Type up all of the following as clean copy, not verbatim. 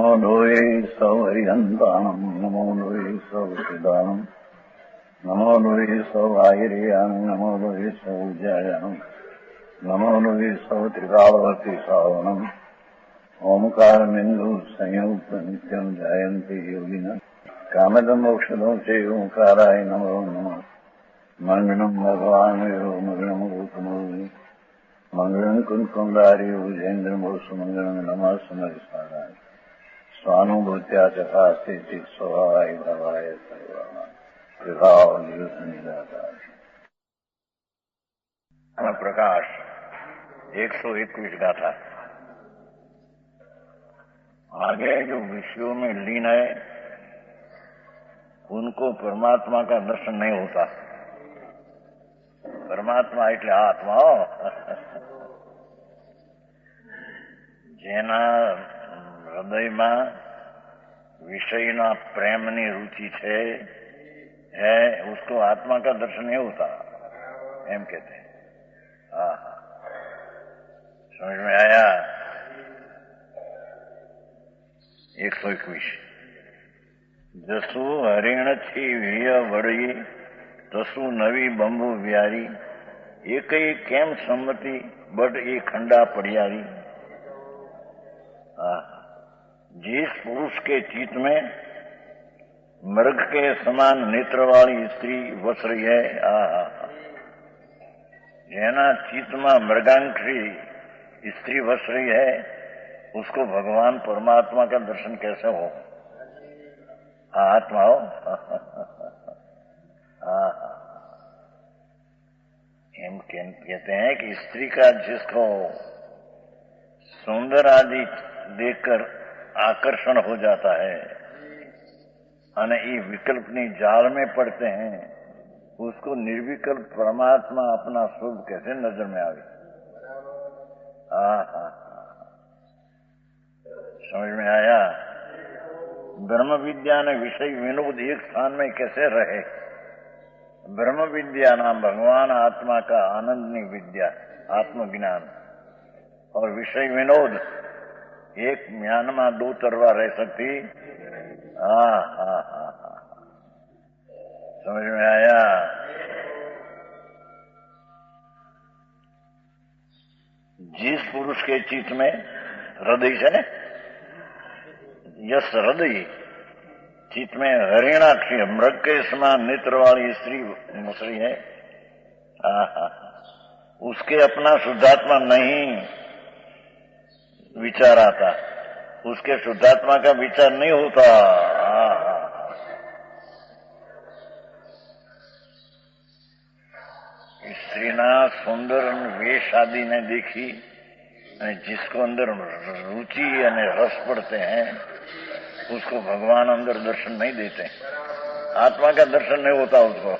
नमो लोये सौहरिहन्ताणम् नमो लोये सौहृदानम् नमो लोये सौभागिर्याम् नमो लोये सौज्यायाम् नमो लोये सौत्रिकालवती सावनम् ओंकारमिन्दु संयुक्त नित्यम् जायन्ति योगिनः कामदम् मोक्षदम् च ओंकाराय नमो नमः मंगलम् भगवान् मंगलम् गौतमोऽग्नि मंगलम् कुन्कुण्डारि उजेन्द्रमोसु मंगलम् नमः समरिसाराय स्वानुभूत्या चकास्ते स्वभावाय भवाय सर्वाय प्रकाश 121 गाथा। आगे जो विषयों में लीन है उनको परमात्मा का दर्शन नहीं होता। परमात्मा એટલે આત્મા જેના હૃદયમાં વિષયના પ્રેમની रुचि है उसको आत्मा का दर्शन नहीं होता, एम कहते हैं। हाँ हाँ, समझ में आया। 121 जसु हरिण थी विय वड़ी तसु नवी बंबू व्यारी एक केम सम्मति बट ये खंडा पड़ियारी। जिस पुरुष के चित्त में मृग के समान नेत्र वाली स्त्री वस रही है, जेना चित्त में मृगांक्षी स्त्री वस रही है, उसको भगवान परमात्मा का दर्शन कैसे हो? आत्मा हो। हम कहते हैं कि स्त्री का जिसको सुंदर आदि देखकर आकर्षण हो जाता है અને એ વિકલ્પની जाल में पड़ते हैं, उसको निर्विकल्प परमात्मा अपना स्वरूप कैसे नजर में आवे? समझ में आया। ब्रह्म विद्या ने विषय विनोद एक स्थान में कैसे रहे? ब्रह्म विद्या नाम भगवान आत्मा का आनंदनी विद्या आत्मज्ञान और विषय विनोद एक म्यान में दो तरवा रह सकती। समझ में आया। जिस पुरुष के चित्त में हृदय से यस हृदय चित्त में हरिणाक्षी मृग के समान नेत्र वाली स्त्री मुसरी है, उसके अपना शुद्धात्मा नहीं विचार आता, उसके शुद्धात्मा का विचार नहीं होता। स्त्रीना सुंदर वेश आदि ने देखी जिसको अंदर रुचि અને रस पड़ते हैं उसको भगवान अंदर दर्शन नहीं देते, आत्मा का दर्शन नहीं होता उसको।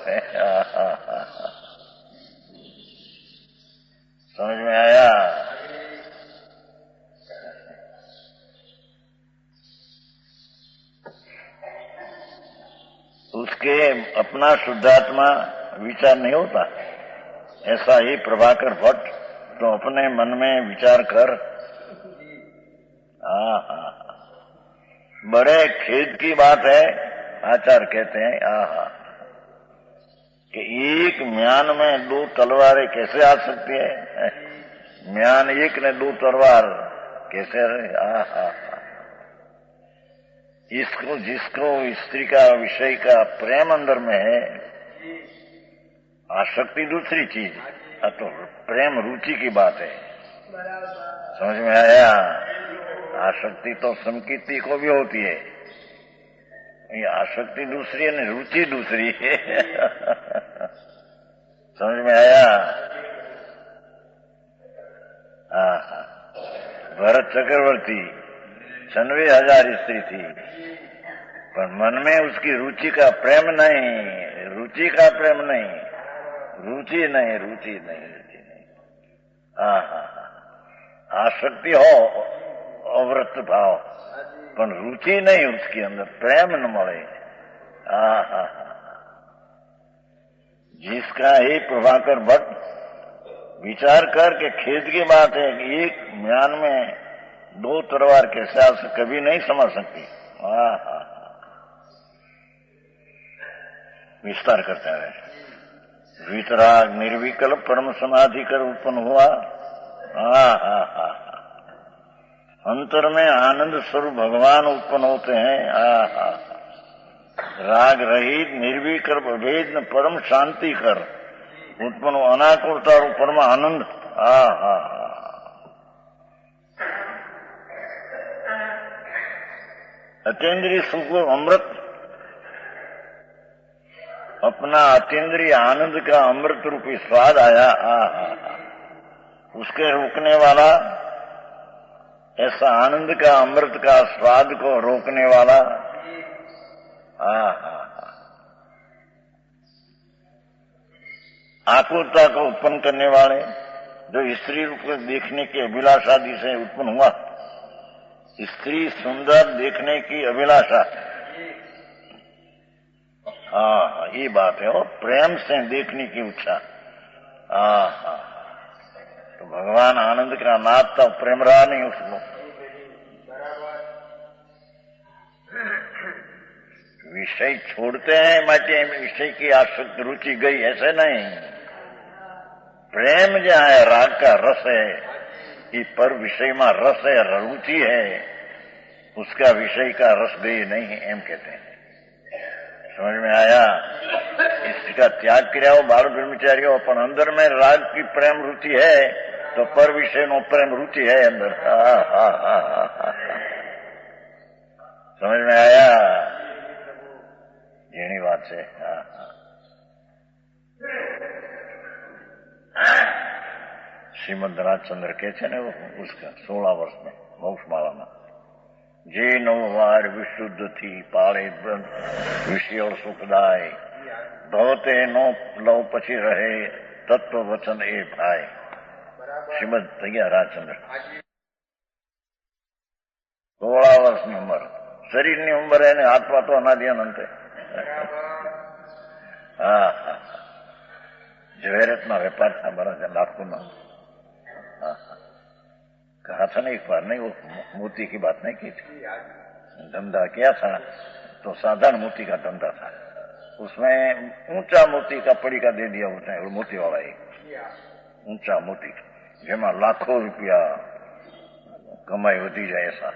समझ में आया। उसके अपना शुद्धात्मा विचार नहीं होता। ऐसा ही प्रभाकर भट्ट तो अपने मन में विचार कर। बड़े खेद की बात है, आचार्य कहते हैं कि एक म्यान में दो तलवारें कैसे आ सकती है? म्यान एक ने दो तलवार कैसे रहे? इसको जिसको स्त्री का विषय का प्रेम अंदर में है, आसक्ति दूसरी चीज, तो प्रेम रुचि की बात है। समझ में आया। आसक्ति तो संकीर्ति को भी होती है, ये आसक्ति दूसरी है, रुचि दूसरी है। समझ में आया। भरत चक्रवर्ती 96,000 स्त्री थी, पर मन में उसकी रुचि का प्रेम नहीं, रुचि का प्रेम नहीं, रुचि नहीं, रुचि नहीं, रुचि नहीं। आसक्ति हो अवृत भाव, पर रुचि नहीं उसके अंदर, प्रेम न મળે। जिसका ही प्रभाकर भट्ट विचार कर के खेद की बात है कि एक म्यान में दो तलवार के ख्याल से कभी नहीं समझ सकती। विस्तार करता है। वीतराग निर्विकल्प परम समाधि कर उत्पन्न हुआ। अंतर में आनंद स्वरूप भगवान उत्पन्न होते हैं। राग रहित निर्विकल्प भेद परम शांति कर उत्पन्न अनाकुलता और परम आनंद। अतीन्द्रिय सुख अमृत, अपना अतीन्द्रिय आनंद का अमृत रूपी स्वाद आया। उसके रोकने वाला, ऐसा आनंद का अमृत का स्वाद को रोकने वाला। आकुलता को उत्पन्न करने वाले, जो स्त्री रूप को देखने की अभिलाषा से उत्पन्न हुआ। स्त्री सुंदर देखने की अभिलाषा, ये बात है। और प्रेम से देखने की इच्छा। तो भगवान आनंद का नाथ था, प्रेम रहा नहीं उसको। विषय छोड़ते हैं, माटे विषय की आसक्त रुचि गई, ऐसे नहीं। प्रेम जो है राग का रस है, ये पर विषय में रस है, रुचि है, उसका विषय का रस गई नहीं है, एम कहते हैं। समझ में आया? इसका त्याग किया हो बाल ब्रह्मचारी हो, पर अंदर में राग की प्रेम रुचि है, तो पर विषय नो प्रेम रुचि है अंदर। समझ में आया? एनी बात है। श्रीमद राजचंद्र कहते ने उसका 16 वर्ष में मोक्षमाला में, जे नववार विशुद्ध थी पाड़े विषय और सुखदाय, भवते नो लव पची रहे तत्व वचन ए भाई। श्रीमद तैया राजचंद्र 16 વર્ષની ઉંમર, શરીરની ઉંમર એને આત્મા તો અનાદિ અનંત है। जवेरतમાં વેપાર था बड़ा लाखों में। कहा था ना एक बार, नहीं वो मोती की बात नहीं की थी। धंधा किया था तो साधारण मोती का धंधा था, उसमें ऊंचा मोती का पड़ीका दे दिया होता है। मोती वाला एक ऊंचा मोती, જેમાં लाखों रुपया कमाई वधी जाए ऐसा।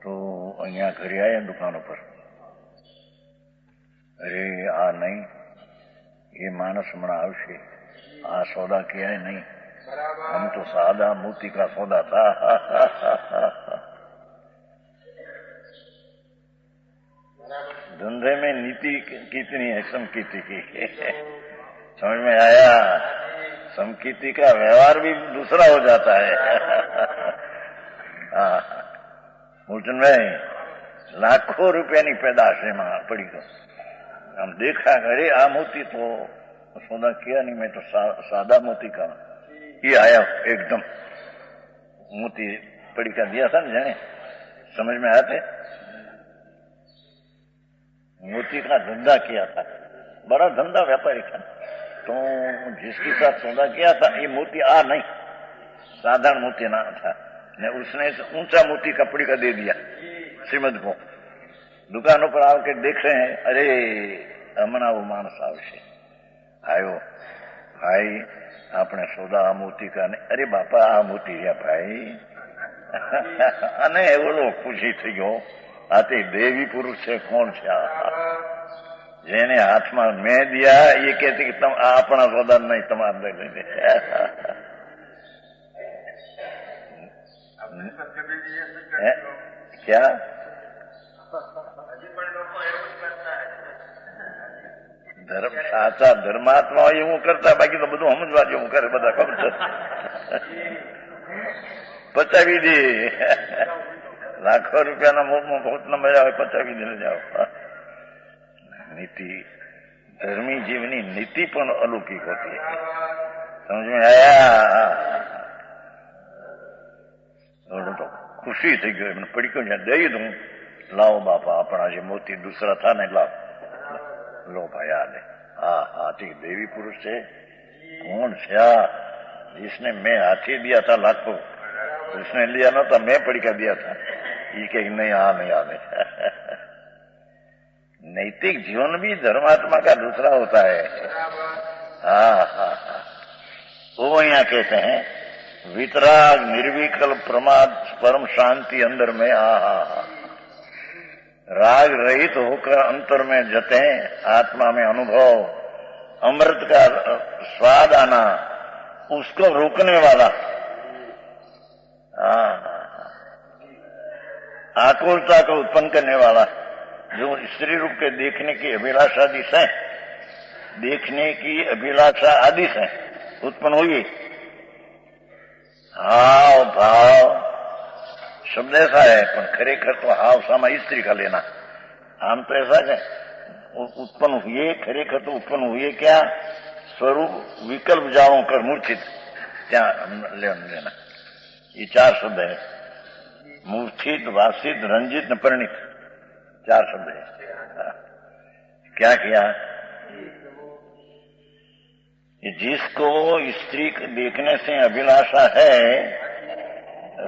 तो अहिया घरे आया दुकानों पर, अरे आ नहीं, ये मानस हमारा आवश्य, आ सौदा किया है नहीं, हम तो सादा मोती का सौदा था। धंधे में नीति कितनी है समकीति की। समझ में आया? समकीति का व्यवहार भी दूसरा हो जाता है। मूर्चन भाई, लाखों रुपयाની पैदाश એમાં પડી ગયો। हम देखा, अरे आ मोती तो सौदा किया नहीं, मैं तो सादा मोती का। ये आया एकदम मोती पड़ी का दिया था ना, जाने समझ में आया थे। मोती का धंधा किया था, बड़ा धंधा व्यापारी था। तो जिसके साथ सौदा किया था, ये मोती आ नहीं, साधारण मोती ना था, ने उसने ऊंचा मोती कपड़ी का दे दिया श्रीमद को। दुकानों पर आके देख रहे हैं, अरे हमणा वो मानस आवशे आयो भाई, આપણે સોદા આ મોતી કા ને, અરે બાપા આ મોતી રહ્યા ભાઈ। અને એવો ખુશી થઈ ગયો, આ તે દેવી પુરુષ છે, કોણ છે જેને હાથમાં મેં દિયા, એ કહેતી કે તમ આપણા સોદા નહીં, તમારે લઈ લઈને। क्या धर्म साचा धर्मात्मा એવું કરતા, બાકી તો બધું સમજવા જેવું કરે, બધા ખબર પચાવી દે। લાખો રૂપિયાના મોટમાં ભોટના મજા આવે, પચાવી દે જાઓ। नीति, धर्मी जीवनी नीति પણ अलौकिक होती है। समझ में आया? तो खुशी थी गई, मैंने पड़ी क्यों दई दूं, लाओ बापा अपना जो मोती दूसरा था ने, लाओ लो भाई आ ले। हाथी देवी पुरुष है, कौन छा जिसने मैं हाथी दिया था लाखों। उसने लिया ना तो मैं पढ़ कर दिया था, ये कहीं नहीं आ नहीं आने। नैतिक जीवन भी धर्मात्मा का दूसरा होता है। हाँ हाँ हाँ, वो यहाँ कहते हैं वितराग निर्विकल्प प्रमाद परम शांति अंदर में। हा राग रहित होकर अंतर में जते आत्मा में अनुभव, अमृत का स्वाद आना, उसको रोकने वाला। आकुलता को उत्पन्न करने वाला, जो स्त्री रूप के देखने की अभिलाषा आदि से, देखने की अभिलाषा आदि से उत्पन्न हुई। हाव भाव शब्द ऐसा है, पर खरेखर तो हाव सामा स्त्री का लेना। आम तो ऐसा है उत्पन्न हुए, खरेखर तो उत्पन्न हुए क्या? स्वरूप विकल्प जाओ कर मूर्छित, क्या लेना। ये 4 शब्द है, मूर्छित, वासित, रंजित न परिणित, 4 शब्द है। क्या किया? जिसको स्त्री देखने से अभिलाषा है,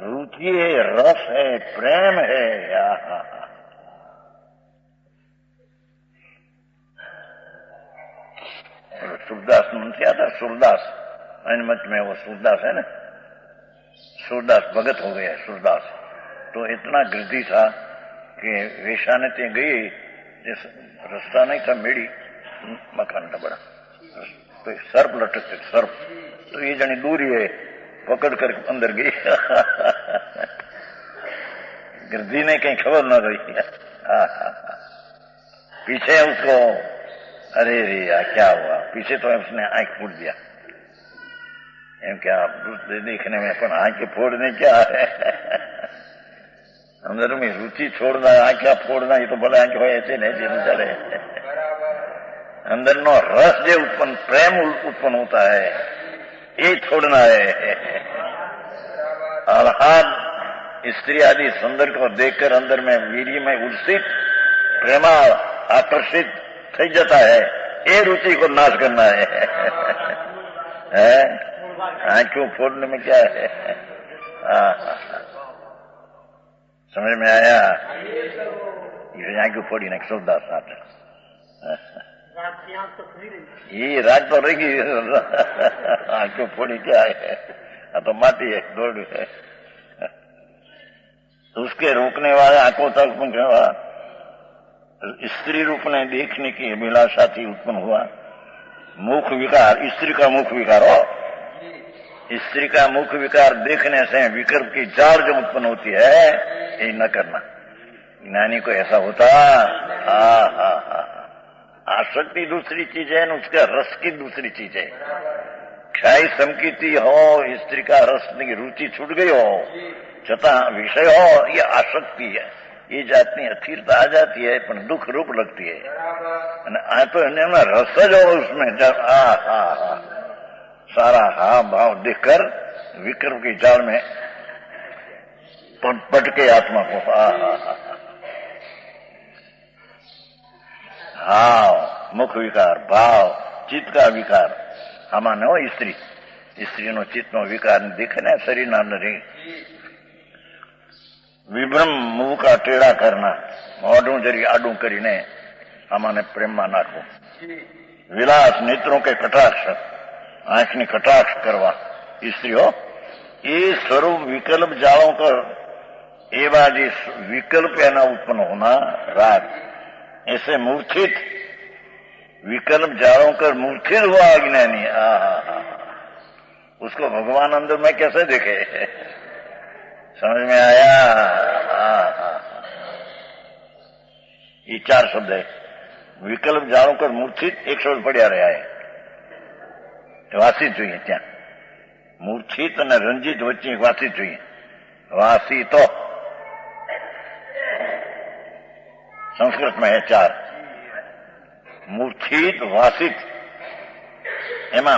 रुचि है, रस है, प्रेम है, सूरदास मुंशी आता, सूरदास मत में वो सूरदास है ना, सूरदास भगत हो गया। सूरदास तो इतना गिरधी था कि वेशा ने ते गई, जिस रास्ता नहीं था, मेड़ी मकान था बड़ा, तो सर्प लटकते, सर्प तो ये जनी दूरी है, पकड़ कर अंदर गई। गिरधी ने कहीं खबर न रही। पीछे उसको, अरे रे यार क्या हुआ, पीछे तो उसने आंख फोड़ दिया। एम क्या देखने में अपन आंखें फोड़ने क्या है? अंदर में रुचि छोड़ना, आंखें फोड़ना, ये तो भले आंखें हो ऐसे नहीं जी चले। अंदर नो रस जो उत्पन्न, प्रेम उत्पन्न होता है, ये छोड़ना है। अर्थात स्त्री आदि सुंदर को देखकर अंदर में वीर्य में उल्सित, प्रेमा आकर्षित थी जाता है, ये रुचि को नाश करना है। आंखों फोड़ने में क्या है? समझ में आया? ये आंखों फोड़ी ना सूरदास साथ, ये राग तो रहेगी, आंखों फोड़ी क्या है? तो माटी है, दौड़ है। तो उसके रोकने वाला, आंखों तक पहुंचने वाला स्त्री रूप ने देखने की अभिलाषा थी, उत्पन्न हुआ मुख विकार। स्त्री का मुख विकार हो, स्त्री का मुख विकार देखने से विकल्प की जाल जो उत्पन्न होती है, ये न करना। ज्ञानी को ऐसा होता। आसक्ति दूसरी चीज है, उसका रस की दूसरी चीज है। क्षय समकीती हो, स्त्री का रस की रुचि छूट गई हो, छता विषय हो, ये आसक्ति है। ये जातनी अस्थिरता आ जाती है, पर दुख रूप लगती है। तो रस जो उसमें सारा हा भाव देखकर विकल्प के जाल में पटके आत्मा को। हाव मुख विकार, भाव चित्त का विकार, हमारे हो स्त्री, स्त्री नो चित्त नो विकार दिखने शरीर ना रही। विभ्रम मुंह का टेढ़ा करना, मोढ़ू जरी आडू करीने हमारे प्रेम में नाखो। विलास नेत्रों के कटाक्ष, आंखनी कटाक्ष करवा स्त्री हो, ये स्वरूप विकल्प जालों कर एवं जिस विकल्प है ना उत्पन्न होना राग, ऐसे मूर्छित विकल्प जालों कर मूर्छित हुआ अज्ञानी। उसको भगवान अंदर में कैसे देखे? समझ में आया? ये 4 शब्द है। विकल्प जालों कर मूर्छित, एक शब्द पढ़िया रहा है, वासित જોઈએ ત્યાં, મૂર્છિત અને રંજિત વચ્ચે વાસિત જોઈએ। વાસિતો संस्कृत में है 4, मूर्छित, वासित, एमा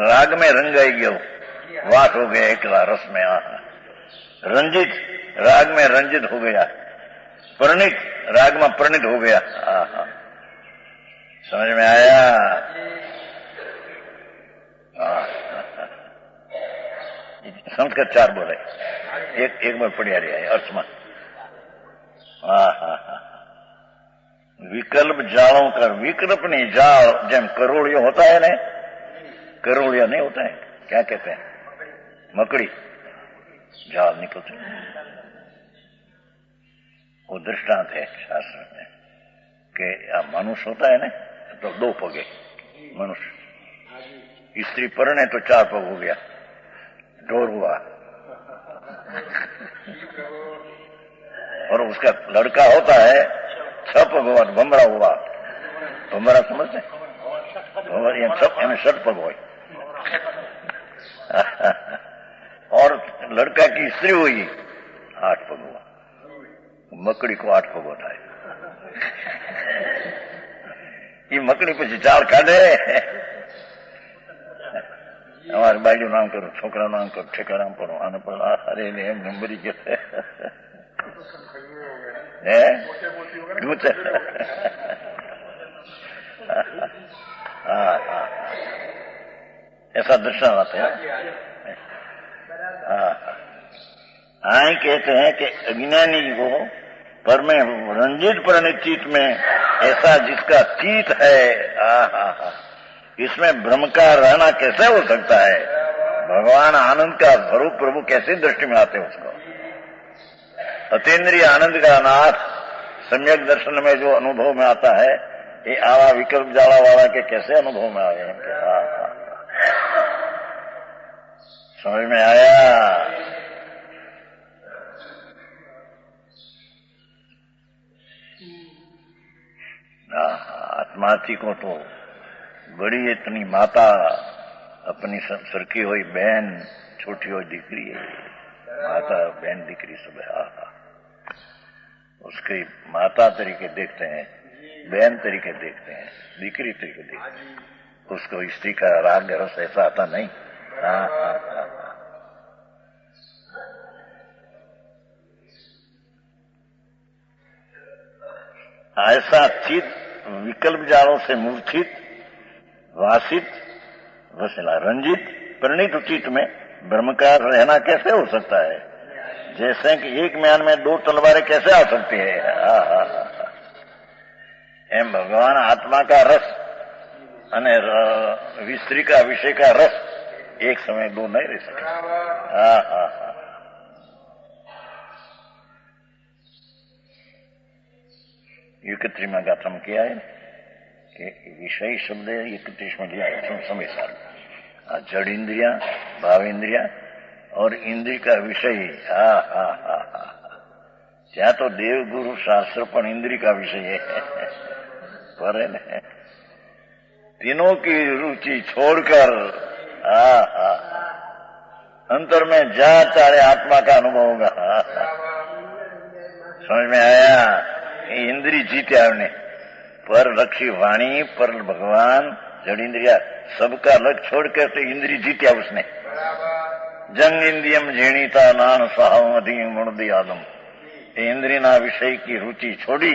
राग में रंगाई गयो, वास हो गया एकला रस में। रंजित राग में रंजित हो गया, परिणित राग में परिणित हो गया। समझ में आया? संस्कृत 4 बोले, एक बार पढ़िया रहा है अर्थમાં. હા હા હા. विकल्प जालों का, विकल्प नहीं जाल, जैम करोड़ियों होता है ना, करोड़िया नहीं होता है, क्या कहते हैं, मकड़ी, जाल निकलते हैं. वो दृष्टांत है शास्त्र में कि मनुष्य होता है ना, तो 2 पगे मनुष्य, स्त्री परणे तो 4 पग हो गया, ढोर हुआ. और उसका लड़का होता है 6 पग हुआ, भमरा हुआ. भमरा समझते हैं, षट पग हो. और लड़का की स्त्री हुई 8 पग हुआ. मकड़ी को 8 पग होता है. ये मकड़ी પછી ચાળ કાઢે. અમારે બાજુ નામ કરું, છોકરા નામ કરું, ઠેકાણામ પડો, આને પણ અરે ને એમ નંબરી કે હે ऐसा दर्शन आते हैं. हाँ, कहते हैं कि अज्ञानी को पर में रंजित परिणित चित्त में ऐसा जिसका चित्त है, इसमें भ्रम का रहना कैसे हो सकता है? भगवान आनंद का स्वरूप प्रभु कैसे दृष्टि में आते हैं उसको? अतीन्द्रिय आनंद का नाथ सम्यक दर्शन में जो अनुभव में आता है, ये आवा विकल्प जाला वाला के कैसे अनुभव में आए हैं? समझ में आया? आत्मार्थी को तो बड़ी इतनी माता, अपनी सरखी हुई बहन, छोटी हुई दीकरी है, माता बहन दीकरी सब है. उसकी माता तरीके देखते हैं, बहन तरीके देखते हैं, दीकरी तरीके देखते हैं. उसको स्त्री का राग रस ऐसा आता नहीं. ऐसा चित्त विकल्प जालों से मूर्छित, वासित, वसला, रंजित, परिणित चित्त में ब्रह्म का रहना कैसे हो सकता है? जैसे कि एक म्यान में 2 तलवारें कैसे आ सकती है? एम भगवान आत्मा का रस અને स्त्री का विषय का रस एक समय 2 नहीं रह सके. एकत्रीस में गाथम किया है कि विषय शब्द 31 में लिया है समय साल. जड़ इंद्रिया, भाव इंद्रिया और इंद्रिय का विषय. ત્યાં તો દેવ ગુરુ શાસ્ત્ર પણ इंद्रिय का विषय है, पर तीनों की रुचि छोड़कर अंतर में जा तारे आत्मा का अनुभव होगा. समझ में आया? इंद्रिय जीते आपने, पर लक्ष्य वाणी, पर भगवान, जड़ इंद्रिया सबका लक्ष्य छोड़कर तो इंद्रिय जीत्या उसने. जंग इंद्रियम झेणीता नान सहावधि मुणदी आदम. इंद्रिय ना विषय की रुचि छोड़ी.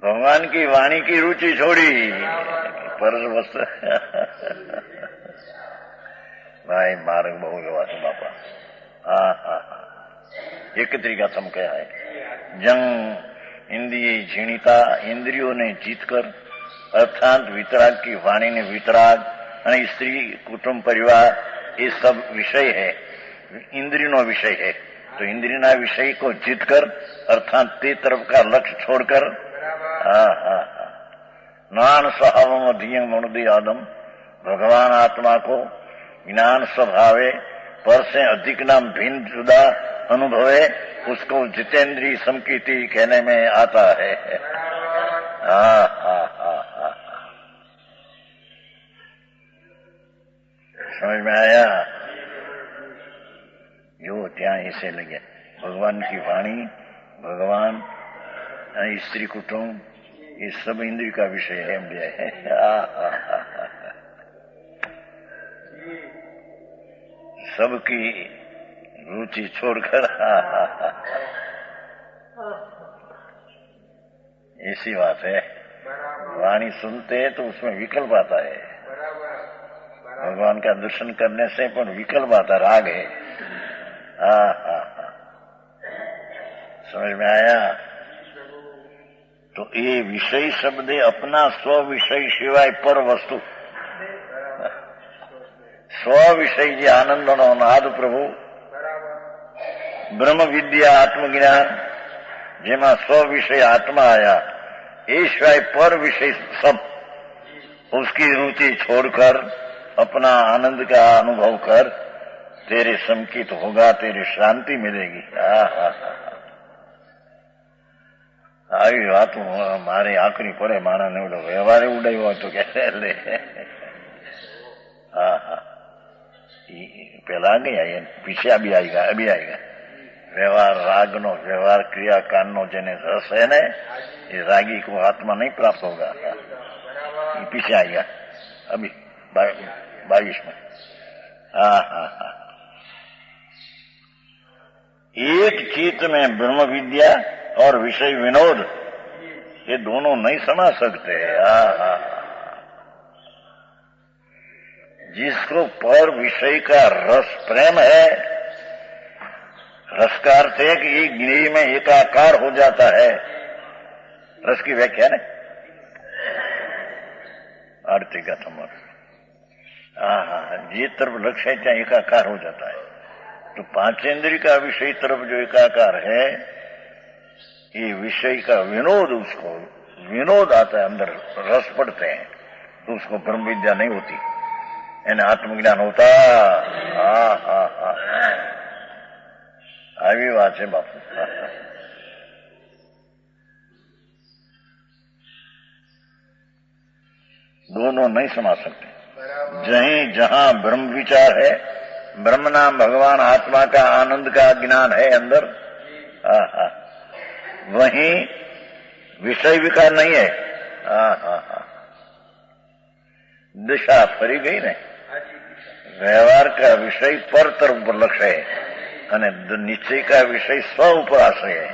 भगवान की वाणी की रुचि छोड़ी, पर वस्तु भाई मार्ग बहु गवा છે બાપા. एक तरीका थम क्या है, जंग इंद्रिय झीणीता, इंद्रियों ने जीतकर, अर्थात वितराग की वाणी ने वितराग, स्त्री कुटुंब परिवार ये सब विषय है, इंद्रियों विषय है. तो इंद्रियों विषय को जीतकर अर्थात ते तरफ का लक्ष्य छोड़कर ज्ञान स्वभाव धियं मनुदी आदम, भगवान आत्मा को ज्ञान स्वभावे पर से अधिक नाम भिन्न जुदा अनुभवे, उसको जितेंद्रीय समकीर्ति कहने में आता है. समझ में आया? जो ત્યાં ऐसे लगे भगवान की वाणी, भगवान, स्त्री कुटुंब, ये सब इंद्रिय का विषय है. सबकी रुचि छोड़कर ऐसी बात है. वाणी सुनते हैं तो उसमें विकल्प आता है. भगवान का दर्शन करने से पण विकल्प आता, राग है। समझ में आया? तो ये विषय शब्द अपना स्व विषय सिवाय पर वस्तु, स्व विषय जे आनंदनो नाद प्रभु ब्रह्म विद्या आत्मज्ञान जेमा स्व विषय आत्मा आया, ये सिवाय पर विषय सब उसकी रुचि छोड़कर अपना आनंद का अनुभव कर, तेरे संकित होगा, तेरी शांति मिलेगी। આવી વાતો મારે આકરી પડે, માણસને ઓલો વ્યવહારે ઉડાવ્યો હતો કે એટલે પેલા નહીં આવી, પીછે અભી આएगा व्यवहार राग नो, व्यवहार क्रियाकांड नो जेने रस है ने, ये रागी को आत्मा नहीं प्राप्त होगा। ये पीछे आएगा अभी 22 में। एक चित्त में ब्रह्म विद्या और विषय विनोद, ये दोनों नहीं समा सकते। जिसको पर विषय का रस प्रेम है, रस का अर्थ है कि एक गिरी में एकाकार हो जाता है। रस की व्याख्या है आरती का समर्थ, जे तरफ लक्ष्य है चाहे एकाकार हो जाता है। तो पांचेंद्रिय का विषय तरफ जो एकाकार है, ये विषय का विनोद, उसको विनोद आता है, अंदर रस पड़ते हैं, तो उसको ब्रह्म विद्या नहीं होती, यानी आत्मज्ञान होता। આવી વાત છે બાપુ। दोनों नहीं समा सकते। जहीं जहां ब्रह्म विचार है, ब्रह्म नाम भगवान आत्मा का आनंद का ज्ञान है अंदर, वहीं विषय विकार नहीं है। दिशा फरी गई ने, व्यवहार का विषय पर तरफ पर लक्ष्य है અને निश्चय का विषय स्व ऊपर आश्रय है।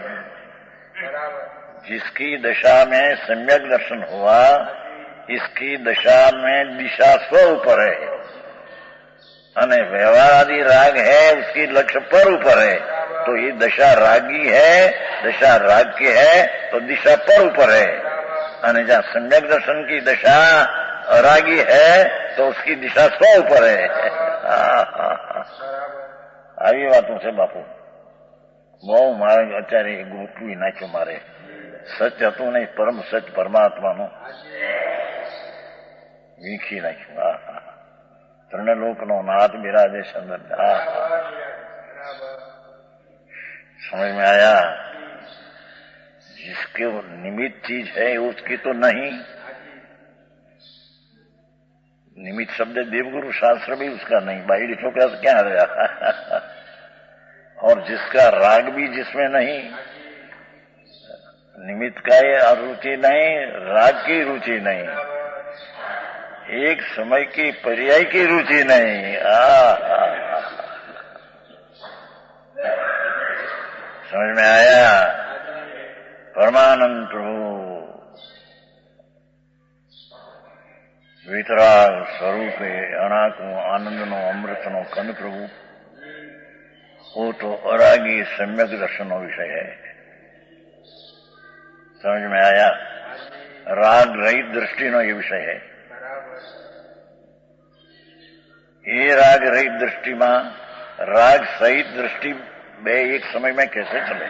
जिसकी दशा में सम्यक दर्शन हुआ, इसकी दशा में दिशा स्व ऊपर है, અને व्यवहार आदि राग है, उसकी लक्ष्य पर ऊपर है। तो ये दशा रागी है, दशा राग की है, तो दिशा पर ऊपर है। અને जहाँ सम्यक दर्शन की दशा रागी है, तो उसकी दिशा स्व ऊपर है। આવી વાતો છે બાપુ। બહુ મારે અત્યારે ગોઠવી નાખ્યું, મારે સચ હતું નહીં, પરમ સચ પરમાત્માનું વીખી નાખ્યું। ત્રણે લોકનો નાથ બિરાજે સંદર। समझ में आया? जिसके निमित्त चीज है उसकी तो नहीं। निमित्त शब्द देवगुरु शास्त्र भी उसका नहीं, बाहरी छोकरा से क्या रहा। और जिसका राग भी जिसमें नहीं, निमित्त का ये रुचि नहीं, राग की रुचि नहीं, एक समय की पर्याय की रुचि नहीं। समझ में आया? परमानंद प्रभु वितराग स्वरूपे अनाको आनंदनो अमृतनो कन प्रभु, वो तो अरागी सम्यक दर्शनो विषय है। समझ में आया? राग रहित दृष्टि नो ये विषय है। ये राग रहित दृष्टि में राग सहित दृष्टि बे एक समय में कैसे चले?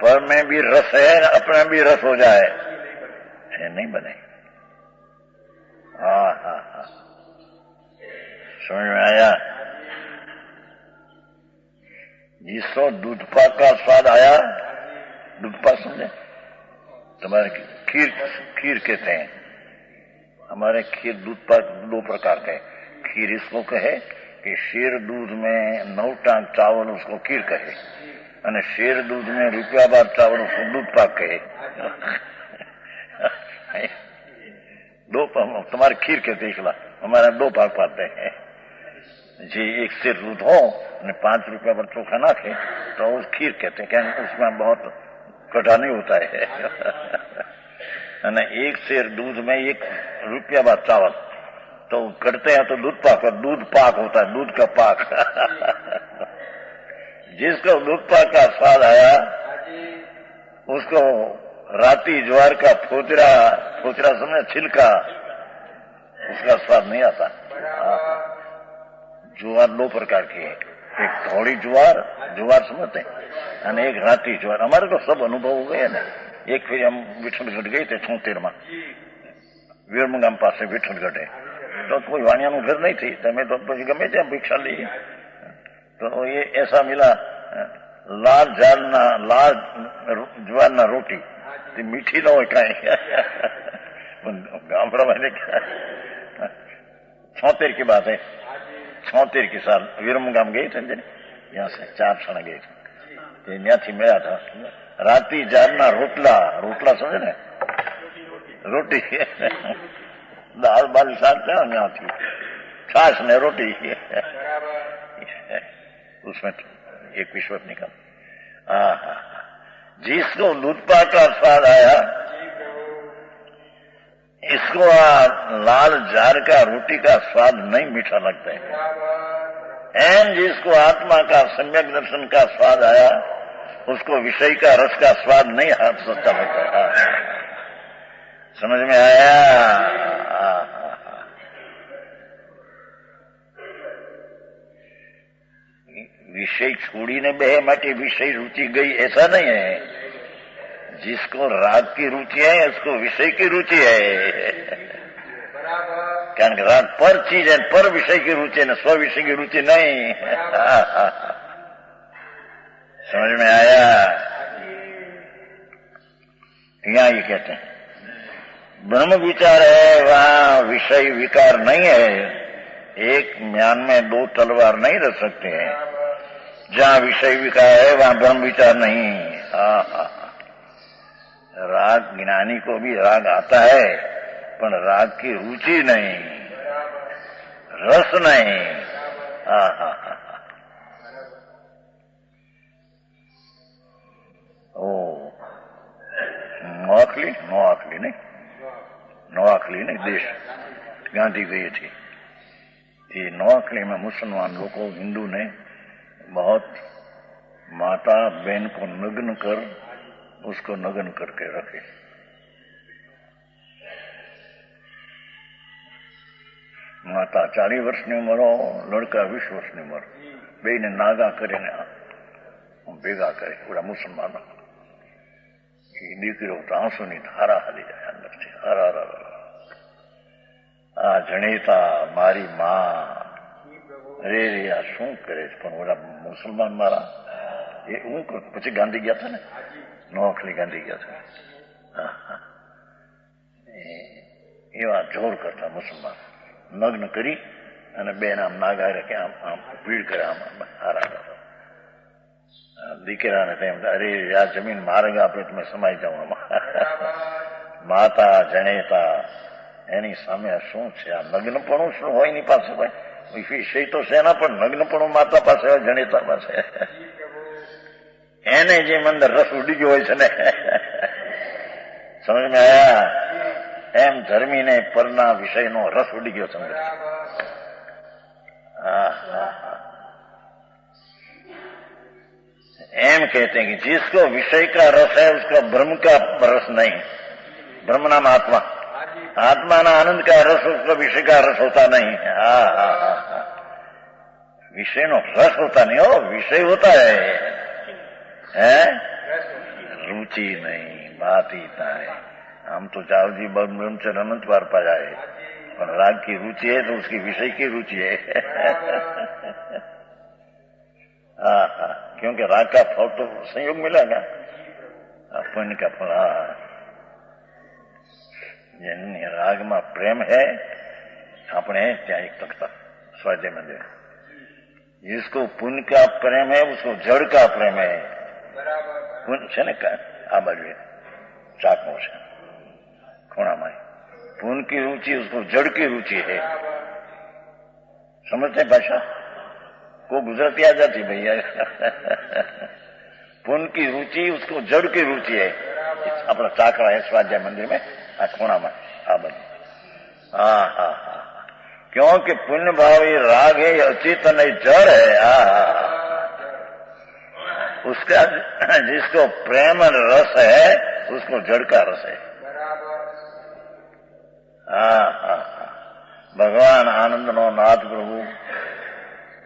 पर में भी रस है, अपना भी रस हो जाए, नहीं बने। समझ में आया? जिसको दूध पाक का स्वाद आया, दूध पाक समझे? तुम्हारे खीर कहते हैं, हमारे खीर दूध पाक 2 प्रकार के। खीर इसको कहे कि शेर दूध में 9 टांग चावल उसको खीर कहे, અને शेर दूध में रुपया बार चावल उसको दूध पाक कहे। 2 तुम्हारे खीर कहते हैं, हमारे 2 भाग पाते हैं जी। एक शेर दूध हो ने 5 रुपया पर चोखा नाखे तो उस खीर कहते हैं, क्या उसमें बहुत कटा नहीं होता है। एक शेर दूध में 1 रुपया बार चावल, तो करते हैं तो दूध पाक होता है, दूध का पाक। जिसको दूध पाक का स्वाद आया उसको राती ज्वार का फोचरा समझे, छिलका, उसका स्वाद नहीं आता। ज्वार दो प्रकार की है, एक थोड़ी ज्वार समझते हैं, और एक राती ज्वार। हमारे तो सब अनुभव हो गए ना। एक फिर हम विठलगढ़ गए थे 76 में, વીરમગામ પાસે વિઠ્ઠલગઢ, तो कोई वाणियाનું घर नहीं थी, तो मैं तो गमे ત્યાં भिक्षा ली, तो ये ऐसा मिला लाल ज्वारना रोटी, मीठी न हो कहीं। गामड़ा मैंने 76 की बात है, 76 की साल वीरमगाम गए थे, यहाँ से 4 क्षण गए थे, यहाँ थी मिला था राती जारना रोटला समझे ने, रोटी दाल बाल साथ यहाँ थी, छाछ ने रोटी, उसमें एक विश्वत निकल। जिसको दूध पाक का स्वाद आया, इसको लाल जार का रोटी का स्वाद नहीं मीठा लगता है। एन जिसको आत्मा का सम्यक दर्शन का स्वाद आया, उसको विषय का रस का स्वाद नहीं हाथ सच्चा लगता है। समझ में आया? विषय छोड़ी ने बहे माटे विषय रुचि गई, ऐसा नहीं है। जिसको राग की रुचि है उसको विषय की रुचि है। कारण राग पर चीज है, पर विषय की रुचि है, स्व विषय की रुचि नहीं। समझ में आया? यहां ये कहते हैं ब्रह्म विचार है, वहां विषय विकार नहीं है। एक म्यान में 2 तलवार नहीं रख सकते हैं। जहां विषय विकार है वहां ब्रह्म विचार नहीं। राग ज्ञानी को भी राग आता है, पर राग की रुचि नहीं, रस नहीं। नोआखली नहीं देश गांधी गई थी। ये नोआखली में मुसलमान लोगों, हिंदू ने बहुत माता बहन को नग्न कर उसको नग्न करके रखे। माता 40 વર્ષની ઉંમર हो, लड़का 20 વર્ષની ઉંમર, બેને નાગા કરીને ભેગા કરે પૂરા મુસલમાનો। દીકરીઓ તો આંસુની ધારા હાલી જાય અંદરથી। આ જણેતા મારી માં રે આ શું કરે છે, પણ ઓલા મુસલમાન મારા એ હું પછી ગાંધી ગયા હતા ને, નોખલી ગાંધી ગયા હતા, એવા જોર કરતા મુસલમાન નગ્ન કરી અને બેન આમ નાગા કે આમ ભીડ કરે, આમ હારા કરતા। દીકરાને તેમ અરે આ જમીન માર્ગ આપે તમે સમાઈ જાઓ આમાં। માતા જણેતા એની સામે શું છે? આ નગ્નપણું શું હોય એની પાસે? ભાઈ વિષય તો શેના, પણ નગ્નપણું માતા પાસે હોય, જણેતા પાસે। એને જેમ અંદર રસ ઉડી ગયો હોય છે ને, સમજ में आया? એમ ધર્મીને પરના વિષયનો રસ ઉડી ગયો સમજ। एम कहते हैं कि जिसको विषय का रस है उसका ब्रह्म का रस नहीं। ब्रह्म नाम आत्मा, आत्मा ना आनंद का रस, उसका विषय का रस होता नहीं। विषय नो रस होता नहीं हो, विषय होता है? रुचि नहीं, बात ही इतना है। हम तो चाहो जी ब्रह्मचर्य अनंत बार पा जाए, पर राग की रुचि है तो उसकी विषय की रुचि है। क्योंकि राग का फल तो संयोग मिलेगा, पुण्य का फल। जिन राग में प्रेम है, अपने ત્યાં एक तख्ता स्वाध्याय मंदिर, जिसको पुण्य का प्रेम है उसको जड़ का प्रेम है। पुण्य છે ને આ બાજુ ચાકનો છે ખૂણામાં, पुण्य की रुचि उसको जड़ की रुचि है। समझते भाषा को गुजरती आ जाती भैया। पुण्य की रुचि उसको जड़ की रुचि है। अपना चाकड़ा है स्वाध्याय मंदिर में, आ खूणा में, आ बनी। क्योंकि पुण्य भावी राग है, अचेतन है, जड़ है। उसका जिसको प्रेम रस है उसको जड़ का रस है। भगवान आनंदनो नाथ प्रभु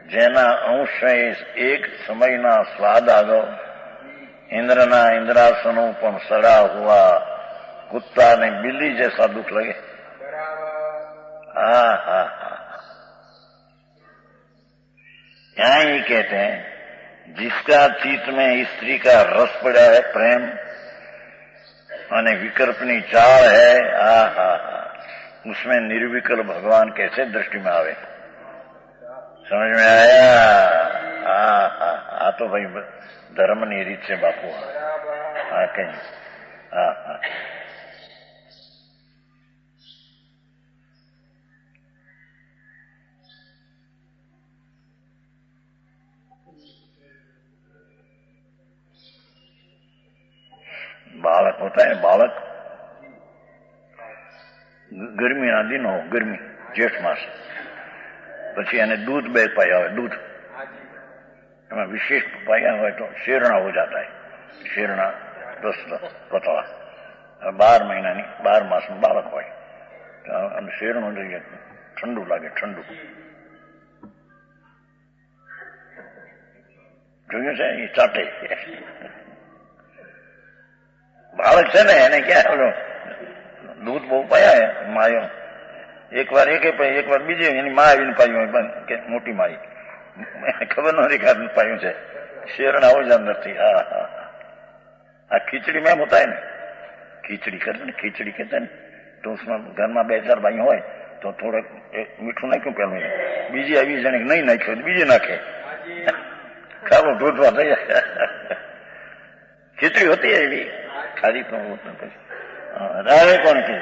जेना अंश एक समयना स्वाद आगो इंद्रना इंद्रासनों पर सड़ा हुआ कुत्ता ने बिल्ली जैसा दुख लगे। यहां ही कहते हैं जिसका चित्त में स्त्री का रस पड़ा है, प्रेम અને विकल्पनी चाल है, उसमें निर्विकल्प भगवान कैसे दृष्टि में आवे। समझ में आया? तो भाई धर्मनी रीत से बापू कहीं बालक होता है, बालक ગરમીના દિનો, ગરમી જેઠ માસ, પછી એને दूध બે પાયા હોય, दूध એમાં વિશેષ પાયા હોય તો શેરણા हो जाता है, શેરણા 10 પતળા 12 મહિનાની 12 માસનું બાળક હોય અને શેરણું જોઈએ ઠંડુ લાગે, ઠંડુ જોયું છે એ ચાટે બાળક છે ને એને ક્યાં दूध બહુ પાયા માયો, એક વાર એક વાર બીજી એની માં આવીને પાયું કે મોટી માઈ ખબર નથી કાઢને પાયું છે, શેરણા हो जाता નથી। खिचड़ी में होता है ना, खिचड़ी करते ना, खिचड़ी कहते हैं तो उसमें घर में 2-4 भाई हो तो थोड़ा मीठू नाख्યું પેલું, બીજી આવી જણે નહીં નાખ્યું બીજી નાખે, ખાવું दूधवा થઈ જાય। खिचड़ी होती है એવી खाली तो रावे कोण के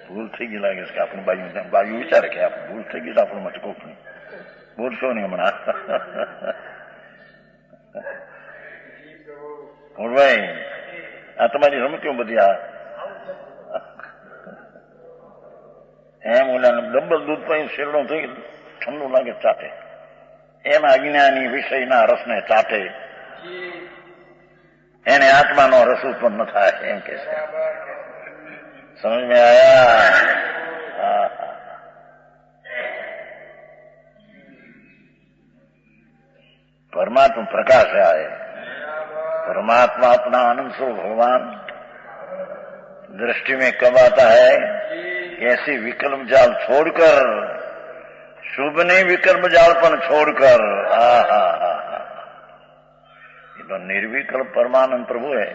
भूल थी गई लागे अपनी बाजू विचार के आप भूल थी गई આપણું મત કોક નહીં બોલશો નહીં હમણાં। ભાઈ આ તમારી રમતીઓ બધી એમ ઓલા ડબલ દૂધ પાયું શેરડો થઈ ઠંડુ લાગે ચાટે, એમ અજ્ઞાની વિષયના રસને ચાટે એને આત્માનો રસ ઉત્પન્ન ન થાય એમ કે છે। સમજ में आया? परमात्मा प्रकाश है, परमात्मा अपना आनंद स्वरूप भगवान दृष्टि में कब आता है? ऐसी विकल्प जाल छोड़कर, शुभ नहीं विकल्प जाल पर छोड़कर, ये तो निर्विकल्प परमानंद प्रभु है।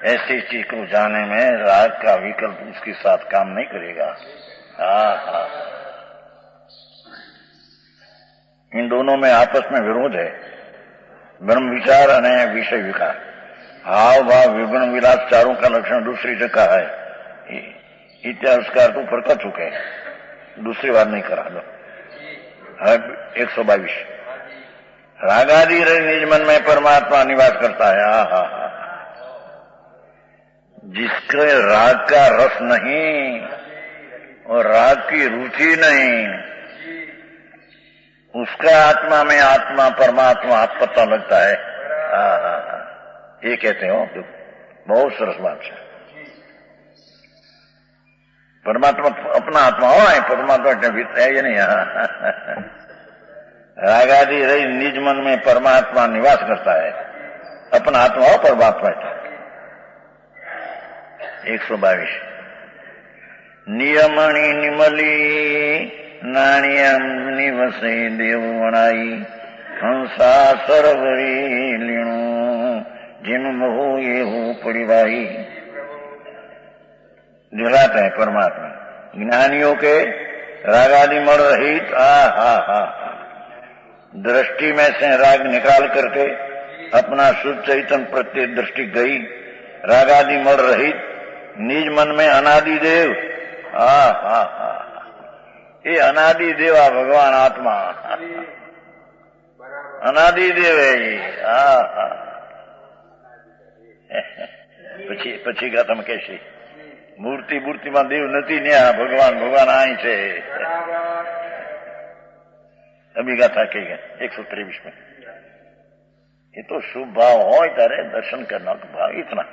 ऐसी चीज को जाने में राग का विकल्प उसके साथ काम नहीं करेगा। इन दोनों में आपस में विरोध है, ब्रह्म विचार और विषय विकार। हाव भाव विगुण विलास चारों का लक्षण दूसरी जगह है, इतिहासकार तो ऊपर कर चुके हैं, दूसरी बार नहीं करा दो। 122 रागादि निज मन में परमात्मा निवास करता है। जिसके राग का रस नहीं और राग की रुचि नहीं, उसका आत्मा में आत्मा परमात्मा आप पता लगता है। ये कहते हो तो बहुत सरस बात है। परमात्मा अपना आत्मा हो, परमात्मा है ये नहीं। रागादि रही निज मन में परमात्मा निवास करता है, अपना आत्मा हो परमात्मा है। 122 नियमणी निमली नाणियम निवसे देवणाई हंसा सरवरी लीणु जिम मोह ये हो परिवाही। दिलाता है परमात्मा ज्ञानियों के रागादि मर रहित दृष्टि में से राग निकाल करके अपना शुद्ध चैतन्य प्रत्यय दृष्टि गई, रागादि मर रहित निज मन में अनादि देव। ये अनादि देवा भगवान आत्मा अनादि देव है ये। પછી ગાથામાં કહેશે મૂર્તિમાં દેવ નથી ને આ ભગવાન અહીં છે. અભિગાથા કહી ગયા 123 में. ये तो शुभ भाव हो तारे दर्शन करना का भाव इतना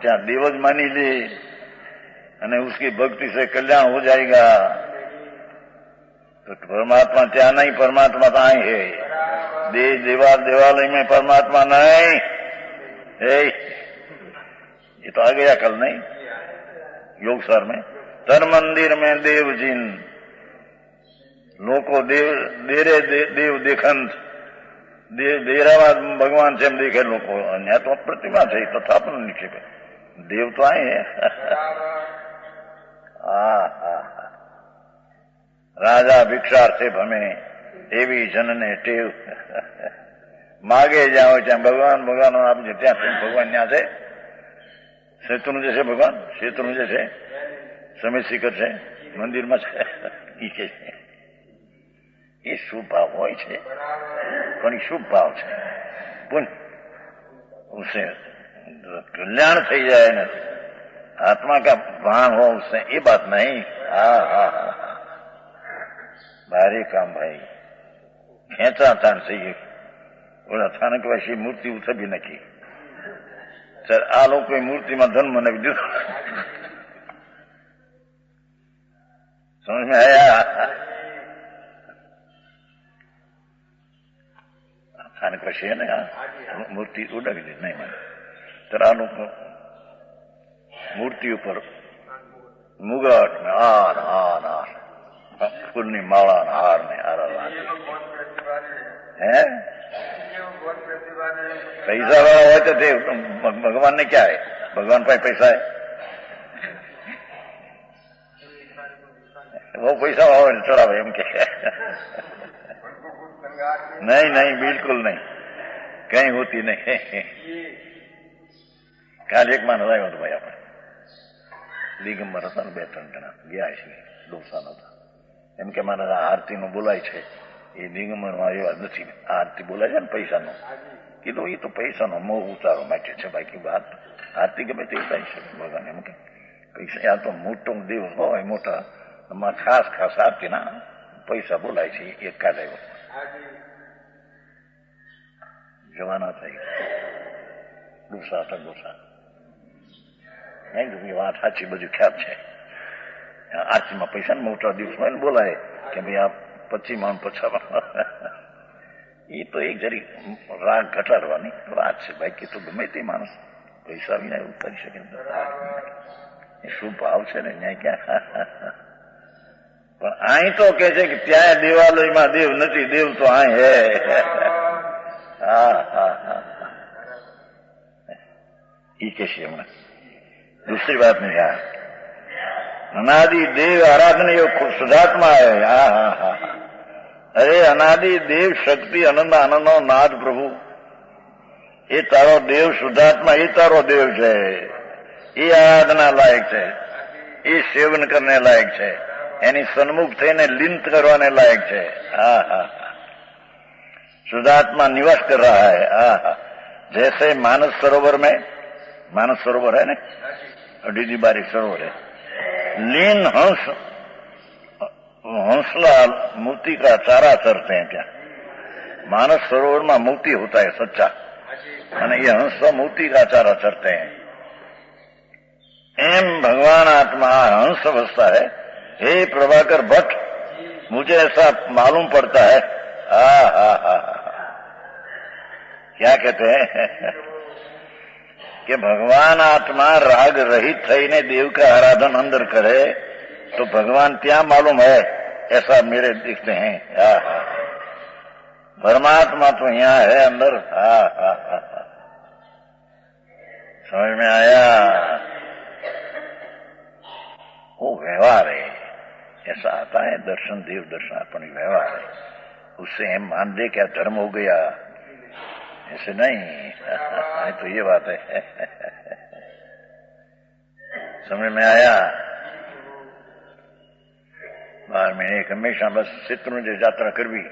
क्या देवज मानी ले અને उसकी भक्ति से कल्याण हो जाएगा. तो परमात्मा क्या नहीं, परमात्मा तो आए है. देवालय में परमात्मा नहीं है. ये तो आ गया कल नहीं योग सार में. तन मंदिर में देव जिन लोको देव देखंत देरावाद भगवान से हम देखे लोग अन्य तो प्रतिमा છે તથાપન નિક્ષેપે देव तो आए हैं. राजा भिक्षार्थे भमे एवी जनने टेव. मागे जाओ ત્યાં ભગવાન આપજે ત્યાં ભગવાન ત્યાં છે. સેતુનું જે છે ભગવાન સેતુનું જે છે સમિત શિખર છે મંદિરમાં છે ઈ કે છે એ શુભ ભાવ હોય છે પણ એ શુભ ભાવ છે પુण्य उससे कल्याण થઈ જાય ને आत्मा का भान हो उससे ये बात नहीं. भारी काम भाई खेचा तान से ये और अचानक वैसी मूर्ति उठ भी न की. सर आ लोग मूर्ति में धन मन भी दीधो समझ में आया. अचानक वैसी है ना मूर्ति उड़ा भी नहीं मन तर आ लोग मूर्ति ऊपर मुगाट में हार फूलनी माला हार ने है पैसा वाला होते थे. भगवान ने क्या है, भगवान पास पैसा है वो पैसा वाला चढ़ा भाई हम क्या नहीं बिल्कुल नहीं कहीं होती नहीं. काल एक माणूस આવ્યો હતો ભાઈ આપણે દિગંબર હતા ને 2-3 જણા ગયા છે ડોસાનો હતા એમ કે મારે આરતીનું બોલાય છે એ દિગંબરમાં એવા નથી. આરતી બોલાય છે ને પૈસાનો કીધું એ તો પૈસાનો મોહ ઉતારો માટે છે બાકી વાત આરતી ગમે તે થાય છે ભગવાન એમ કે પૈસા આ તો મોટો દેવ હોય મોટા એમાં ખાસ આરતીના પૈસા બોલાય છે. એક કાલે જવાના થઈ ડોસા હતા ડોસા વાત સાચી બધું ખ્યાલ છે. આરતીમાં પૈસા ને મોટા દિવસમાં એને બોલાય કે ભાઈ આ 25 માણ 50 એ તો એક જરી રાગ ઘટાડવાની વાત છે બાકી તો ગમે તે માણસ પૈસા વિના એવું કરી શકે એ શું ભાવ છે ને ત્યાં ક્યાં. પણ અહીં તો કે છે કે ત્યાં દેવાલયમાં દેવ નથી, દેવ તો અહીં હે. ये कैसे हमने दूसरी बात में कहा अनादि देव आराधना योग खूब शुद्धात्मा है. अरे अनादि देव शक्ति आनंद आनंद नाद प्रभु ये तारो देव शुद्धात्मा ये तारो देव है. ये आराधना लायक है, ये सेवन करने लायक है, एनी सन्मुख थઈને લીન કરવાને લાયક છે. शुद्धात्मा निवास कर रहा है. जैसे मानस सरोवर है ना डीडी बारी सरोवर है. लीन हंसलाल मोती का चारा चरते हैं. क्या मानस सरोवर में मोती होता है सच्चा અને ये हंस मोती का चारा चरते हैं. एम भगवान आत्मा हंस अवस्था है. हे प्रभाकर भट्ट मुझे ऐसा मालूम पड़ता है. क्या कहते हैं कि भगवान आत्मा राग रहित थईने देव का आराधन अंदर करे तो भगवान क्या मालूम है ऐसा मेरे दिखते हैं. परमात्मा तो यहाँ है अंदर. समझ में आया. वो व्यवहार है ऐसा आता है दर्शन देव दर्शन अपनी व्यवहार है. उससे हम मान दे क्या धर्म हो गया ऐसे नहीं. तो ये बात है. समझ में आया. बार मैंने एक हमेशा बस चित्र जो यात्रा करवी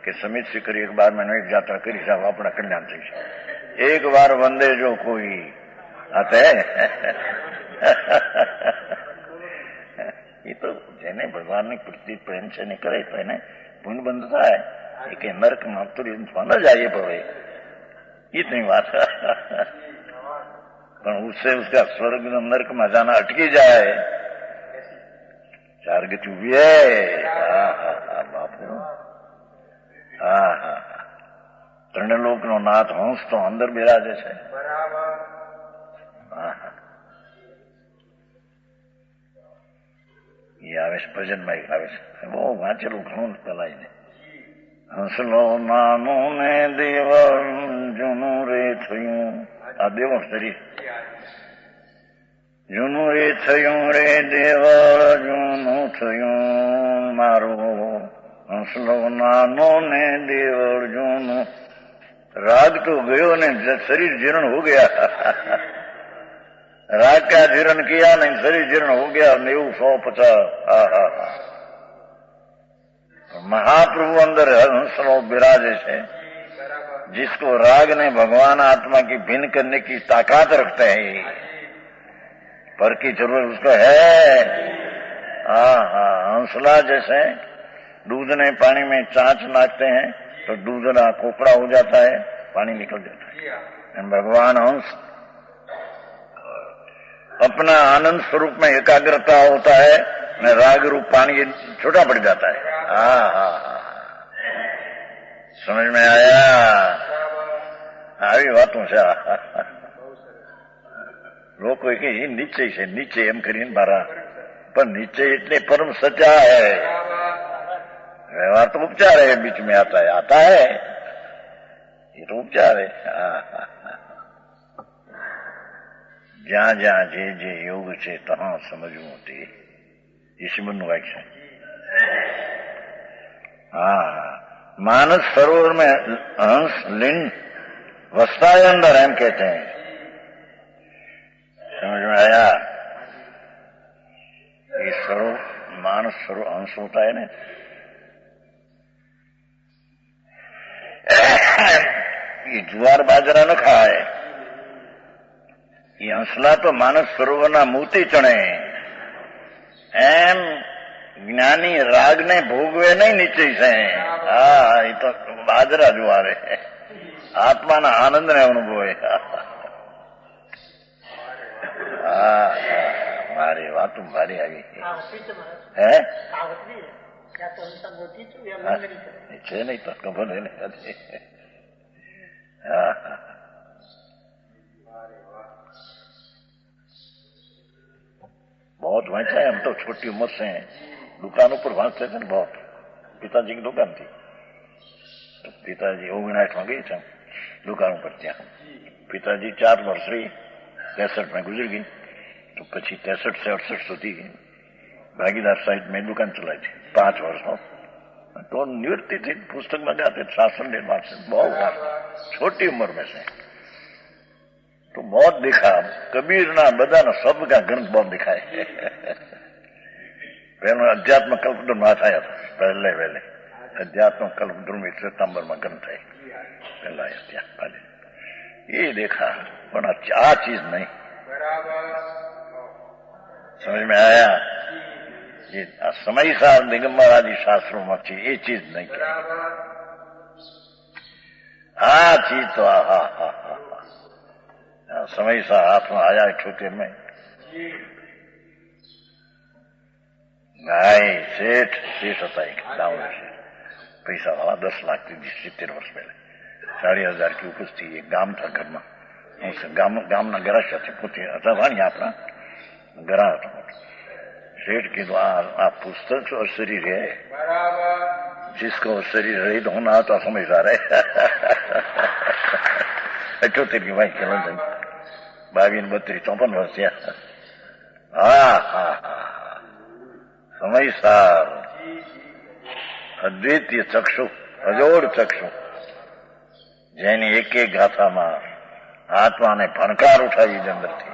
कि समित शिखर एक बार मैंने एक यात्रा करी साहब अपना कल्याण थी. एक बार वंदे जो कोई आते એ તો જેને ભગવાનની પ્રતિ પ્રેમ છે ને કરે તો એને પુण्य બંધ થાય કે નર્કમાં તો न जाइए पवे इतनी बात। पर उससे उसका स्वर्ग नर्क में जाना अटकी जाए, चार गति हुई है। बापू ત્રણલોક નો નાથ હંસ તો અંદર બિરાજે છે। એ આવે છે ભજનમાં આવે છે, બહુ વાંચેલું ઘણું પેલાઈને। હંસલો નાનો ને દેવળ જૂનું રે થયું, આ દેવો શરીર જૂનું રે થયું રે દેવળ જૂનું થયું મારું। હંસલો નાનો ને देवड़ जूनू, राग तो गयो ने शरीर जीर्ण हो गया। राग का जीर्ण किया नहीं, शरीर जीर्ण हो गया। 90-150। महाप्रभु अंदर हंसलो विराजे है, जिसको राग ने भगवान आत्मा की भिन्न करने की ताकत रखते हैं, पर की जरूरत उसको है। हंसला जैसे दूध ने पानी में चांच नाखते हैं तो दूध ना कोकड़ा हो जाता है, पानी निकल जाता है। भगवान हंस अपना आनंद स्वरूप में एकाग्रता होता है, मैं राग रूप पानी छोटा पड़ जाता है। समझ में आया? આવી વાતો છે। લોકો કે નિશ્ચય છે, નિશ્ચય એમ કરીને મારા, પણ નિશ્ચય એટલે પરમ સત્ય है। व्यवहार तो उपचार है, बीच में आता है ये तो उपचार है। જ્યાં જ્યાં જે જે યોગ છે તਹਾਂ સમજવું તે ઈશ્વરનું વાક્ય છે। मानस सरोवर में हंस लिंग वसता है अंदर, एम कहते हैं। समझ में आया? ये सरोवर मानस सरोवर हंस होता है ना, ये जुआर बाजरा न खाए, ये हंसला तो मानस सरोवરના મોતી ચણે। એમ જ્ઞાની રાગને ભોગવે નહીં નિશ્ચય છે। એ તો બાજરા જુવારે આત્માના આનંદને અનુભવે। મારી વાતો મારી આવી હે છે નહીં તો ખબર નહીં। बहुत वांचा है, हम तो छोटी उम्र से हैं, दुकानों पर वांचते थे बहुत। पिताजी की दुकान थी तो पिताजी 59 में गए थे दुकानों पर। ત્યાં पिताजी 4 वर्ष रही, 63 में गुजर गई। तो પછી 63 से 68 સુધી भागीदार साइड में दुकान चलाई थी 5 वर्ष। तो निवृत्ति थी, पुस्तक में जाते शासन ने बहुत छोटी उम्र में से तो बहुत दिखा। कबीर ना बदा ना सबका ग्रंथ बहुत दिखाए। पहले अध्यात्म कल्पद्रुम हाथ आया था, पहले अध्यात्म कल्पद्रुम सितंबर में ग्रंथ है पहला आया था पहले। ये देखा पर आ चीज नहीं समझ में आया। ये समय सार दिगंबर आदि शास्त्रों में थी, ये चीज नहीं। चीज तो समय सा हाथ में आया 78 में। नहीं सेठ होता है गाँव में से पैसा वाला 10 लाख थी 70 वर्ष पहले। 40,000 की उपज थी। एक गाम था घर में, गाम ना गराशा थी पोते હતા વાણી આપણા ગરા હતો। सेठ की तो आप पुस्तक और शरीर है, जिसको शरीर रहित होना तो समझदार है। 78 की भाई केवल 22, 32, 54 वर्ष થયા। समय सार अद्वितीय चक्षु, अजोड़ चक्षु, જેની એક એક ગાથામાં આત્માને ફણકાર ઉઠાવી અંદર થી।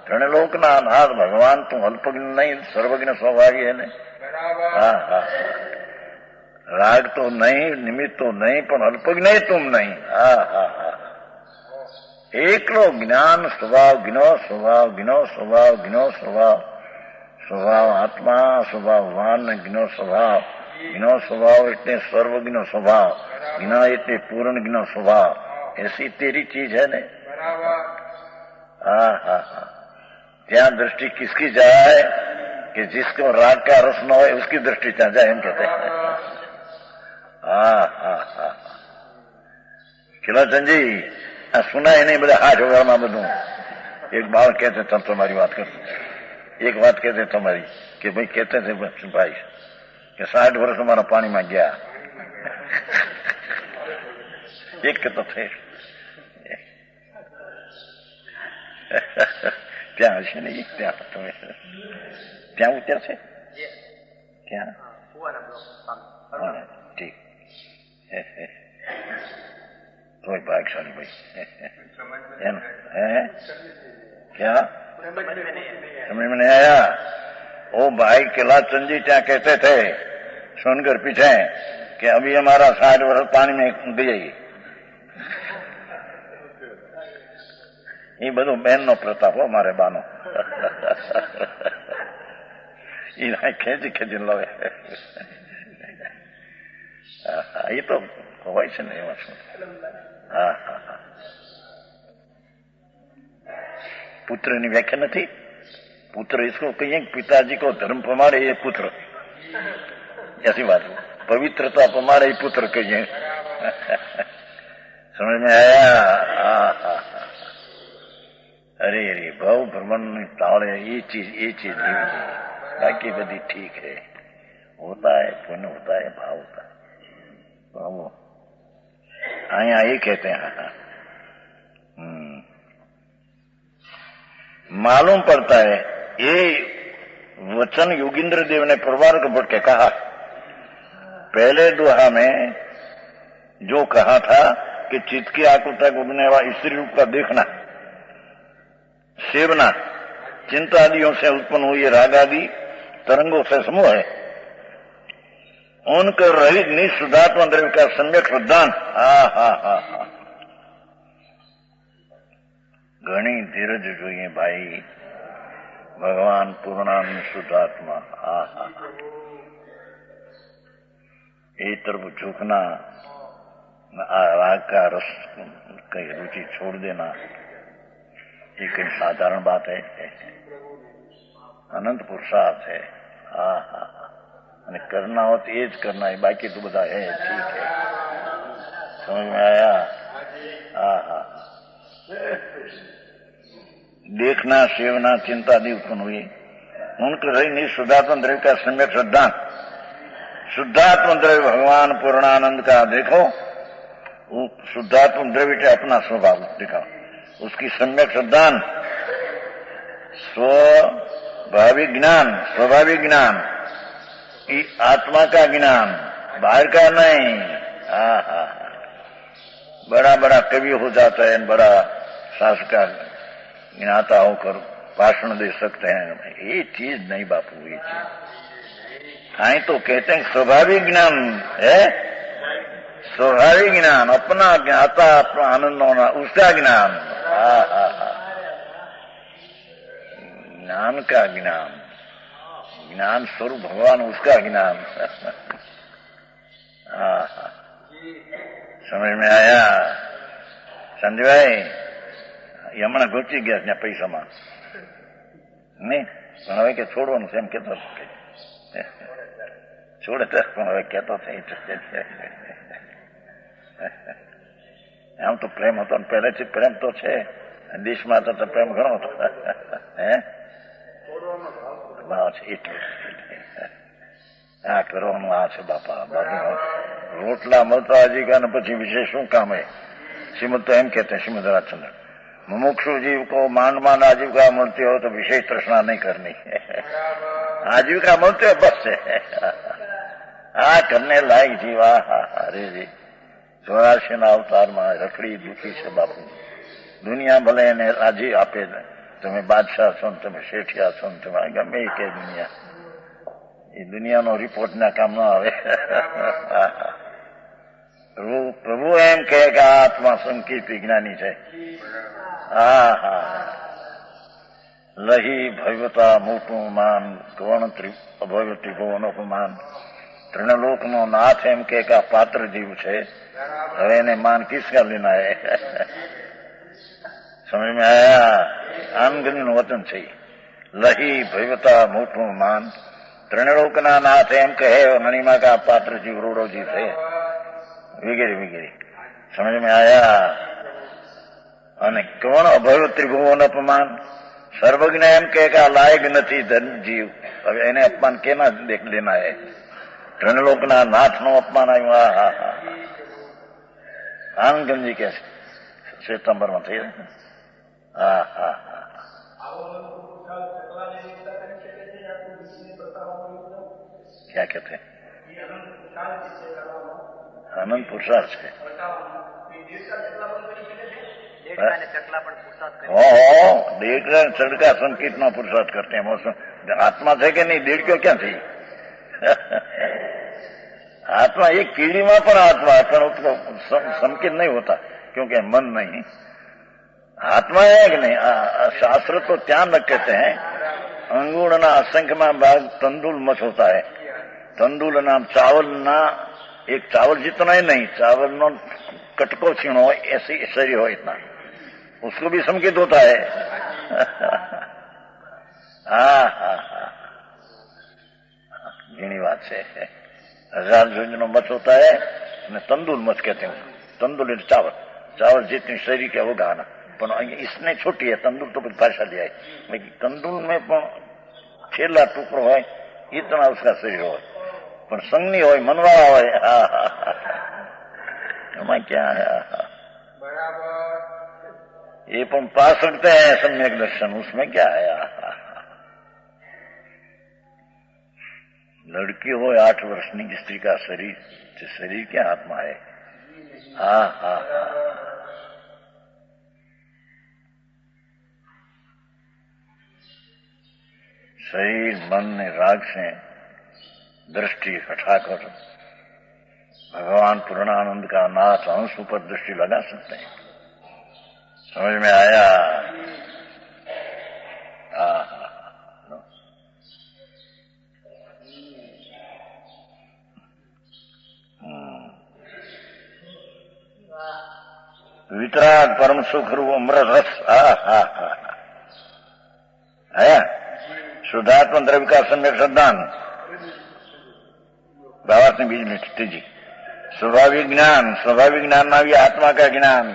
ત્રણલોકના નાથ ભગવાન તું અલ્પજ્ઞ નહીં, સર્વજ્ઞ સ્વભાવી है ने। राग तो नहीं, निमित्त तो नहीं, पर अल्पज्ञ तुम नहीं। एकलो ज्ञान स्वभाव गिनो, स्वभाव गिनो, स्वभाव गिनो, स्वभाव आत्मा, स्वभाव वान गिनो, स्वभाव गिनो, स्वभाव इतने सर्वज्ञ स्वभाव गिना, इतने पूर्ण गिनो स्वभाव। ऐसी तेरी चीज है ने। हा। ત્યાં दृष्टि किसकी जाए कि जिसको राग का रस न हो उसकी दृष्टि ત્યાં जाए, हम कहते हैं। हा। खिलाचंद जी सुना ही नहीं, બધા હાથ વગાડમાં બધું। એક બાળક कहते थे तुम्हारी बात कर, एक बात कहते तुम्हारी कि भाई कहते थे भाई कि 60 વર્ષ हमारा पानी में गया। एक कहते थे ત્યાં હશે ને, ત્યાં તમે ત્યાં ઉતરશે ક્યાં? ઠીક, કોઈ ભાગશાળી ભાઈ એમ है क्या समझ में नहीं आया? वो भाई किलाचंद जी क्या कहते थे सुनकर पीछे कि अभी हमारा 60 વર્ષ पानी में गई। ये બધું બહેનનો પ્રતાપ હો મારે બાનો। ખેંચી ખેંચીને લાવે। એ તો હોય છે ને એમાં શું। હા। पुत्र की व्याख्या नहीं। पुत्र इसको कहिए पिताजी को धर्म पमाड़े ये पुत्र, ऐसी बात। पवित्रता पमाड़े ये पुत्र कहिए। समझ में आया? अरे भाव भ्रमण ताड़े ये चीज नहीं हुई, बाकी बदी ठीक है। होता है पुण्य, होता है भाव होता है। वो आया ये कहते हैं। मालूम पड़ता है ये वचन योगींद्र देव ने प्रवार्क भट्ट के कहा। पहले दोहा में जो कहा था कि चित्त की आकुलता को बनने वाला स्त्री रूप का देखना, सेवना, चिंता आदियों से उत्पन्न हुई राग आदि तरंगों से समूह है, उनका रहित निःशुद्धात्मा द्रव्य का सम्यक श्रद्धान। हा। घनी धीरज જોઈએ भाई, भगवान पूर्णानंद शुद्धात्मा। हा। एक तरफ झुकना, राग का रस की रुचि छोड़ देना, ये कोई साधारण बात है? अनंत पुरुषार्थ है। हा। અને करना हो तो ये करना है, बाकी तो બધા है, ठीक है। समझ में आया? हा। देखना, सेवना, चिंता आदि उत्पन्न हुई, उनके रही निःशुद्धात्म द्रव्य का सम्यक श्रद्धा। शुद्धात्म द्रव्य भगवान पूर्णानंद का देखो, शुद्धात्म द्रव्य के अपना स्वभाव दिखाओ, उसकी सम्यक श्रद्धा, स्वाभाविक ज्ञान, आत्मा का ज्ञान, बाहर का नहीं। हा। बड़ा कवि हो जाता है, बड़ा शासका ज्ञाता होकर भाषण दे सकते हैं, ये चीज नहीं बापू, ये चीज। हाँ तो कहते हैं स्वाभाविक ज्ञान है, स्वाभाविक ज्ञान, अपना ज्ञाता, अपना आनंद होना, उसका ज्ञान। हा। ज्ञान का ज्ञान स्वरूप भगवान, उसका ज्ञान। हा। समझ में आया? संजय भाई હમણાં ઘૂંચી ગયા ત્યાં પૈસામાં નહીં, પણ હવે કે છોડવાનું છે એમ કેતો છોડે તો, પણ હવે કેતો આમ તો પ્રેમ હતો ને, પહેલેથી પ્રેમ તો છે, દેશમાં તો પ્રેમ ઘણો હતો। હે ભાવ છે એટલે આ કરવાનું આ છે બાપા। રોટલા મળતા આજીકા ને પછી વિશેષ શું કામ है? श्रीमद तो एम कहते हैं, श्रीमद राजचंद्र, मुमुक्षु जीव को मान आजीविका मिलती हो तो विशेष तृष्णा नहीं करनी है। आजीविका मिलती हो बस से करने लायक जीवा। अरे जी 84 अवतार में रखड़ी दुखी से बापू। दुनिया भले ने राजी आपे, તમે બાદશાહ છો ને, તમે શેઠિયા છો ને, તમે ગમે એ કે દુનિયા, એ દુનિયાનો રિપોર્ટ ના કામ ન આવે। પ્રભુ એમ કહે કે આ આત્મા સંકિત વિજ્ઞાની છે. હા હા લહી ભવ્યતા મોટું માન ગૌણ અભવ્ય ત્રિભુવન અપમાન ત્રિણલોકનો નાથ એમ કે આ પાત્ર જીવ છે. હવે એને માન કિસકા લેના હે? સમજ में आया? આનગનીનું વતન છે. લહી ભવ્યતા મોટું માન ત્રિણલોકના નાથ એમ કહે મણિમા કા પાત્ર જીવ રોડો જીવ છે વગેરે વગેરે. સમજ में आया? અને કોણ અભવ્ય ત્રિભુવન અપમાન સર્વજ્ઞ એમ કે આ લાયક નથી ધન જીવ. હવે એને અપમાન કેના દેખ લેના હે? ત્રિણલોકના નાથનું અપમાન આવ્યું. હા હા હા આનંદજી કે શ્વેતાંબરમાં થઈ. હા હા હા क्या कहते हैं? अनंत पुरुषार्थ है. डेढ़ चढ़का संकेत में पुरुषार्थ करते हैं. आत्मा थे कि नहीं? डेढ़ क्यों क्या थी? आत्मा एक कीड़ी में पर आत्मा है, पर उसको संकेत नहीं होता क्योंकि मन नहीं. आत्मा है कि नहीं? शास्त्र तो ध्यान रख कहते हैं अंगूर ना असंख्य में भाग तंदुल मत होता है. तंदुल नाम चावल ना एक चावल जितना ही नहीं, चावल नो कटको छीणो हो ऐसी शरीर हो इतना, उसको भी संकेत होता है. हाँ हाँ हाँ घनी बात है. 1000 जोजनो मत होता है. तंदुल मत कहते हैं. तंदुल चावल, चावल जितनी शरीर के होगा ना, पर इसने छोटी है. तंदुल तो कुछ भाषा लिया है. लेकिन तंदुल में छेला टुकड़ो है इतना उसका शरीर हो, पर संगनी हो मनवाड़ा हो. हाँ हाँ हाँ क्या है? ये पण पा सकते हैं सम्यक दर्शन, उसमें क्या है? लड़की हो 8 वर्षनी स्त्री का शरीर, शरीर क्या आत्मा है? हाँ हाँ हाँ शरीर मन ने राग से दृष्टि हटाकर भगवान पूर्णानंद का नाथ अंश ऊपर दृष्टि लगा सकते हैं. समझ में आया? वितराग परम सुख रूप अमृत रस. है शुद्धात्म द्रव्य का सम्यक श्रद्धान भावार्थ ने बीज में तीजी स्वाभाविक ज्ञान. स्वाभाविक ज्ञान ना भी आत्मा का ज्ञान.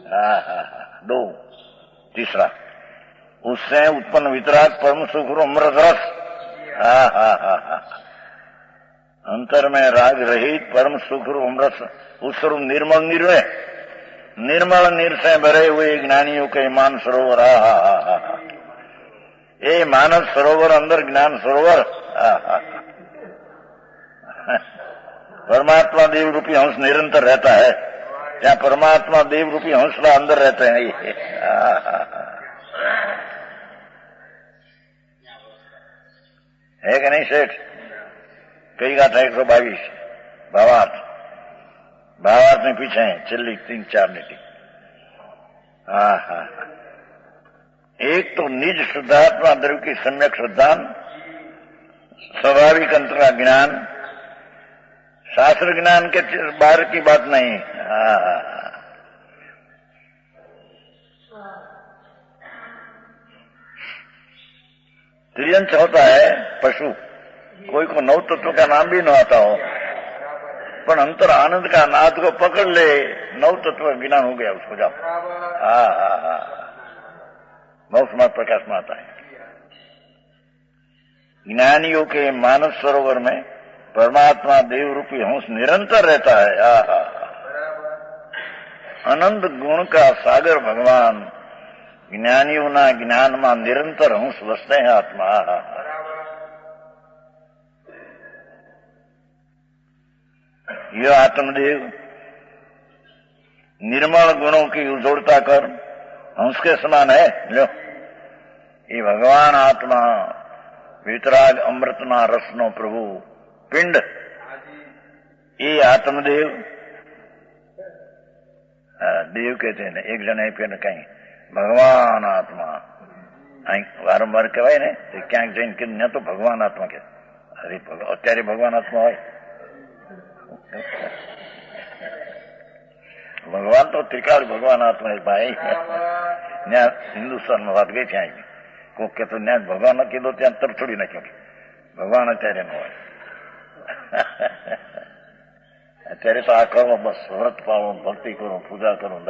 हाँ हाँ हाँ 2. तीसरा उससे उत्पन्न वितराग परम सुख रूप अमृत रस. हाँ हाँ हाँ हाँ अंतर में राग रहित परम सुख रूप अमृत उस रूप निर्मल निर्वय निर्मल नीर से भरे हुए ज्ञानियों के मान सरोवर. हा हा हा हा ये मानस सरोवर अंदर ज्ञान सरोवर. परमात्मा देव रूपी हंस निरंतर रहता है. जहाँ परमात्मा देव रूपी हंसला अंदर रहते हैं. है कि नहीं सेठ? कई गाथा 122 भावार्थ. भावार्थ में पीछे है छेल्ली 3-4 नीति. हाँ हाँ एक तो निज शुद्धात्मा द्रव्य की सम्यक श्रद्धान, स्वाभाविक अंतर का ज्ञान, शास्त्र ज्ञान के बाहर की बात नहीं. त्रियंश होता है पशु, कोई को 9 तत्व का नाम भी न आता हो, पर अंतर आनंद का नाद को पकड़ ले 9 तत्व ज्ञान हो गया उसको. जाओ हाँ हाँ हाँ बहुत मत प्रकाश में आता है. ज्ञानियों के मानस सरोवर में परमात्मा देव रूपी हंस निरंतर रहता है. अनंत गुण का सागर भगवान ज्ञानियों ना ज्ञान में निरंतर हंस बसते हैं आत्मा. यह आत्मदेव निर्मल गुणों की उजोड़ता कर हंस के समान है. लो ये भगवान आत्मा वितराग अमृतना रसनो प्रभु पिंड એ આત્મદેવ દેવ कहते हैं एक जन આપ્યો ને કઈ ભગવાન આત્મા અહીં વારંવાર કહેવાય ને ક્યાંક જઈને કે ન તો ભગવાન આત્મા કે અરે અત્યારે ભગવાન આત્મા હોય ભગવાન તો ત્રિકાળ ભગવાન આત્મા ભાઈ ત્યાં હિન્દુસ્તાનમાં વાત ગઈ ત્યાં કોક કે તો ત્યાં ભગવાન કીધો ત્યાં તરફ છોડી નાખ્યો ભગવાન અત્યારે ન હોય અત્યારે તો આ કરો બસ વ્રત પાળો ભક્તિ કરો પૂજા કરો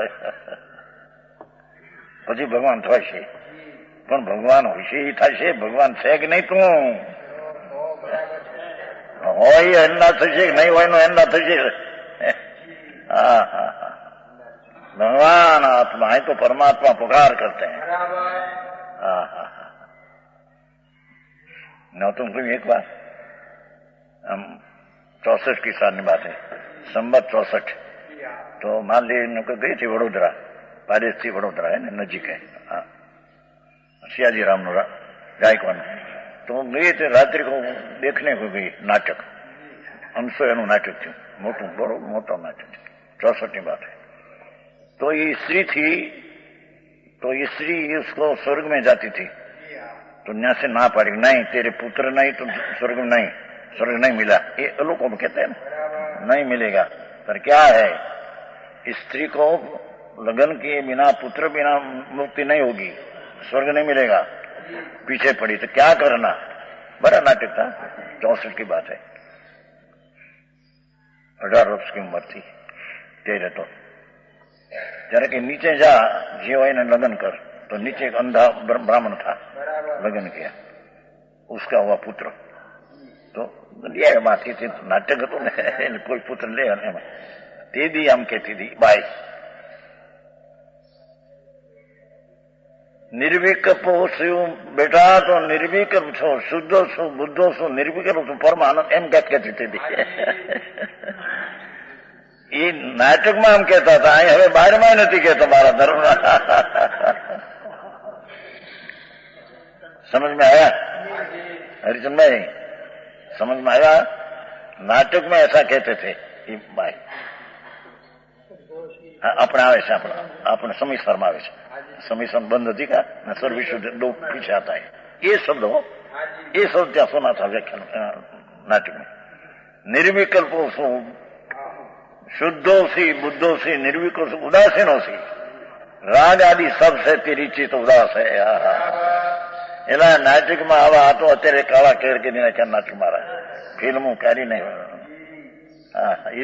પછી ભગવાન થશે પણ ભગવાન હોશે એ થશે ભગવાન છે કે નહીં તું હોય એમના થશે કે નહીં હોય નો એમના થશે હા હા હા भगवान आत्मा है तो परमात्मा पुकार करते हैं हाँ हाँ हाँ न तुमको एक बार हम 64 की साल की बात है संबत 64 तो मान लीजिए गई थी वडोदरा पारिस थी वडोदरा है ना नजीक है हाँ सियाजी राम गायकवाड़ तो गई थे रात्रि को देखने को गई नाटक हमसो एनु नाटक थी मोटू बड़ो मोटो नाटक 64 की बात है तो ये स्त्री थी तो ये स्त्री उसको स्वर्ग में जाती थी तो यहाँ से ना पड़ी नहीं तेरे पुत्र नहीं तो स्वर्ग में नहीं स्वर्ग नहीं मिला ये लोग कहते हैं नहीं मिलेगा पर क्या है स्त्री को लगन के बिना पुत्र बिना मुक्ति नहीं होगी स्वर्ग नहीं मिलेगा पीछे पड़ी तो क्या करना बड़ा नाटक था 64 की बात है 18 वर्ष की उम्र थी तेरे तो जरा कि नीचे जा जीव ने लगन कर तो नीचे एक अंधा ब्राह्मण था लगन किया उसका हुआ पुत्र तो लिया बात थी नाटक तो कोई पुत्र ले ते दी हम कहती थी बाई निर्विकल्प शू बेटा तो निर्विकल्प छो शुद्धो छो बुद्धो छो निर्विकल्प छो परमानंद एम कहती थी ये नाटक में हम कहता था હવે બહાર માં નથી કહેતો મારા ધર્મ समझ में आया हरिचंद भाई समझ में आया नाटक में ऐसा कहते थे ये भाई अपने आवे से अपने समीर शर्मा आवे से समीर शर्मा बंद थी का सर्विस दो पीछे आता है ये शब्द क्या सुना था व्याख्यान नाटक में निर्विकल्प शुद्धोसी बुद्धोसी निर्विकल्प उदासीनोसी राग आदि सबसे तेरी चित उदास है एला नाटक में आवा तो अत्यारे काला केर के क्या नाटक मारा फिल्मोंकारी नहीं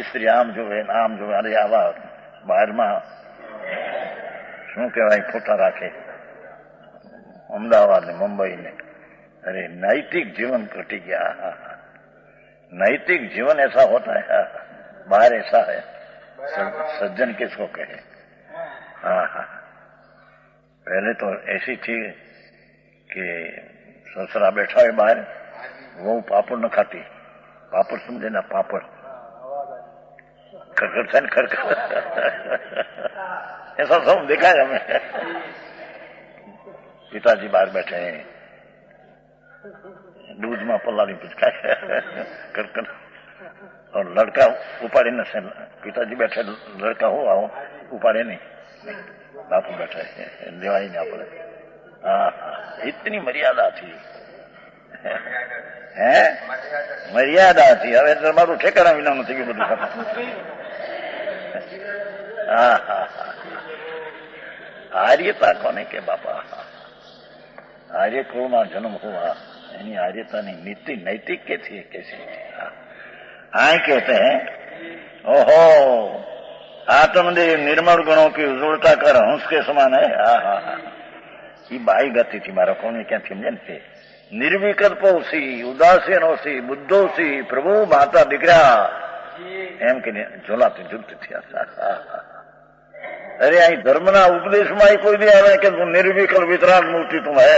स्त्री आम जो अरे आवा बाहर में शू कहवाय फोटा राखे अमदावाद ने मुंबई ने अरे नैतिक जीवन कटी गया नैतिक जीवन ऐसा होता है बाहर ऐसा है सज्जन किसको कहे हाँ हाँ पहले तो ऐसी थी कि ससुरा बैठा है बाहर वो पापड़ न खाती पापड़ समझे ना पापड़ खरखर खरखर ऐसा सब देखा है हमें पिताजी बाहर बैठे हैं दूध में पल्ला नहीं पिचका कर और लड़का उपाड़े न से पिताजी बैठे लड़का हो आओ उपाड़े नहीं बापू बैठे दिवाली नहीं पड़े इतनी मर्यादा थी है मर्यादा थी હવે તમારું ઠેકાણા વિના નથી કે બધું आर्यता कोने के बापा आर्य कुल में जन्म हुआ यानी आर्यता नहीं नीति नैतिक के थी कैसी हाँ कहते हैं ओहो आत्मदेव निर्मल गुणों की उज्ज्वलता कर हंस के समान है ये बाई गति थी मारा कौन क्या थी समझे निर्विकल्पो सी उदासीनो सी बुद्धो सी प्रभु माता दिकरा एम के झोलाती जुलती थी अरे आई धर्म ना उपदेश में आई कोई भी आवे कि निर्विकल वितराग मूर्ति तुम है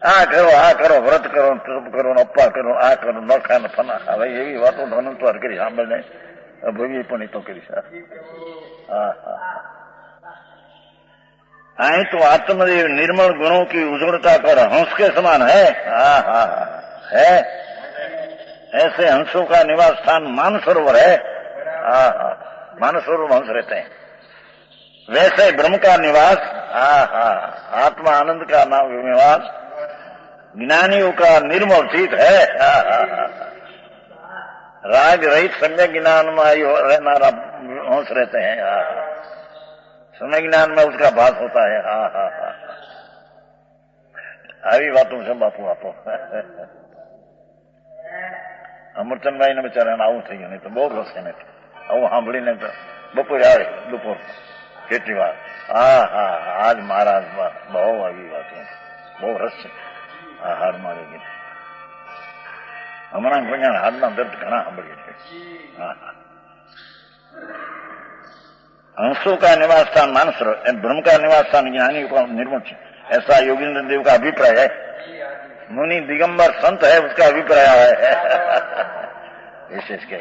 आ करो व्रत करो तप करो अप्पा करो आ करो न खा न फना खा भाई एवी बातों धन तो हर करी सामने भोगी पण तो करी आई तो आत्मदेव निर्मल गुणों की उज्ज्वलता कर हंस के समान है है ऐसे हंसों का निवास स्थान मानसरोवर है। मानसरोवर हंस रहते हैं। वैसे ब्रह्म का निवास आत्मा आनंद का नाम निवास ज्ञानियों का निर्मल चित है। राग रहित सम्यक ज्ञान में रहना हंस रहते हैं। सम्यक ज्ञान में उसका भास होता है। આવી વાતો છે બાપુ આપો। અમરચંદભાઈ ને બિચારાને આવું થઈ ગયું, નહીં તો બહુ રસ એને આવું સાંભળીને તો બપોરે આવે બપોર કેટલી વાર આજ મહારાજ બહુ આવી વાતો, બહુ રસ છે આ હાડ મારી ગઈ। હમણાં પણ હાડના દર્દ ઘણા સાંભળીએ છીએ। हंसों का निवास स्थान मानसरोवर, ब्रह्म का निवास स्थान ज्ञानी का निर्मल है, ऐसा योगेंद्र देव का अभिप्राय है। मुनि दिगंबर संत है, उसका अभिप्राय है। विशेष क्या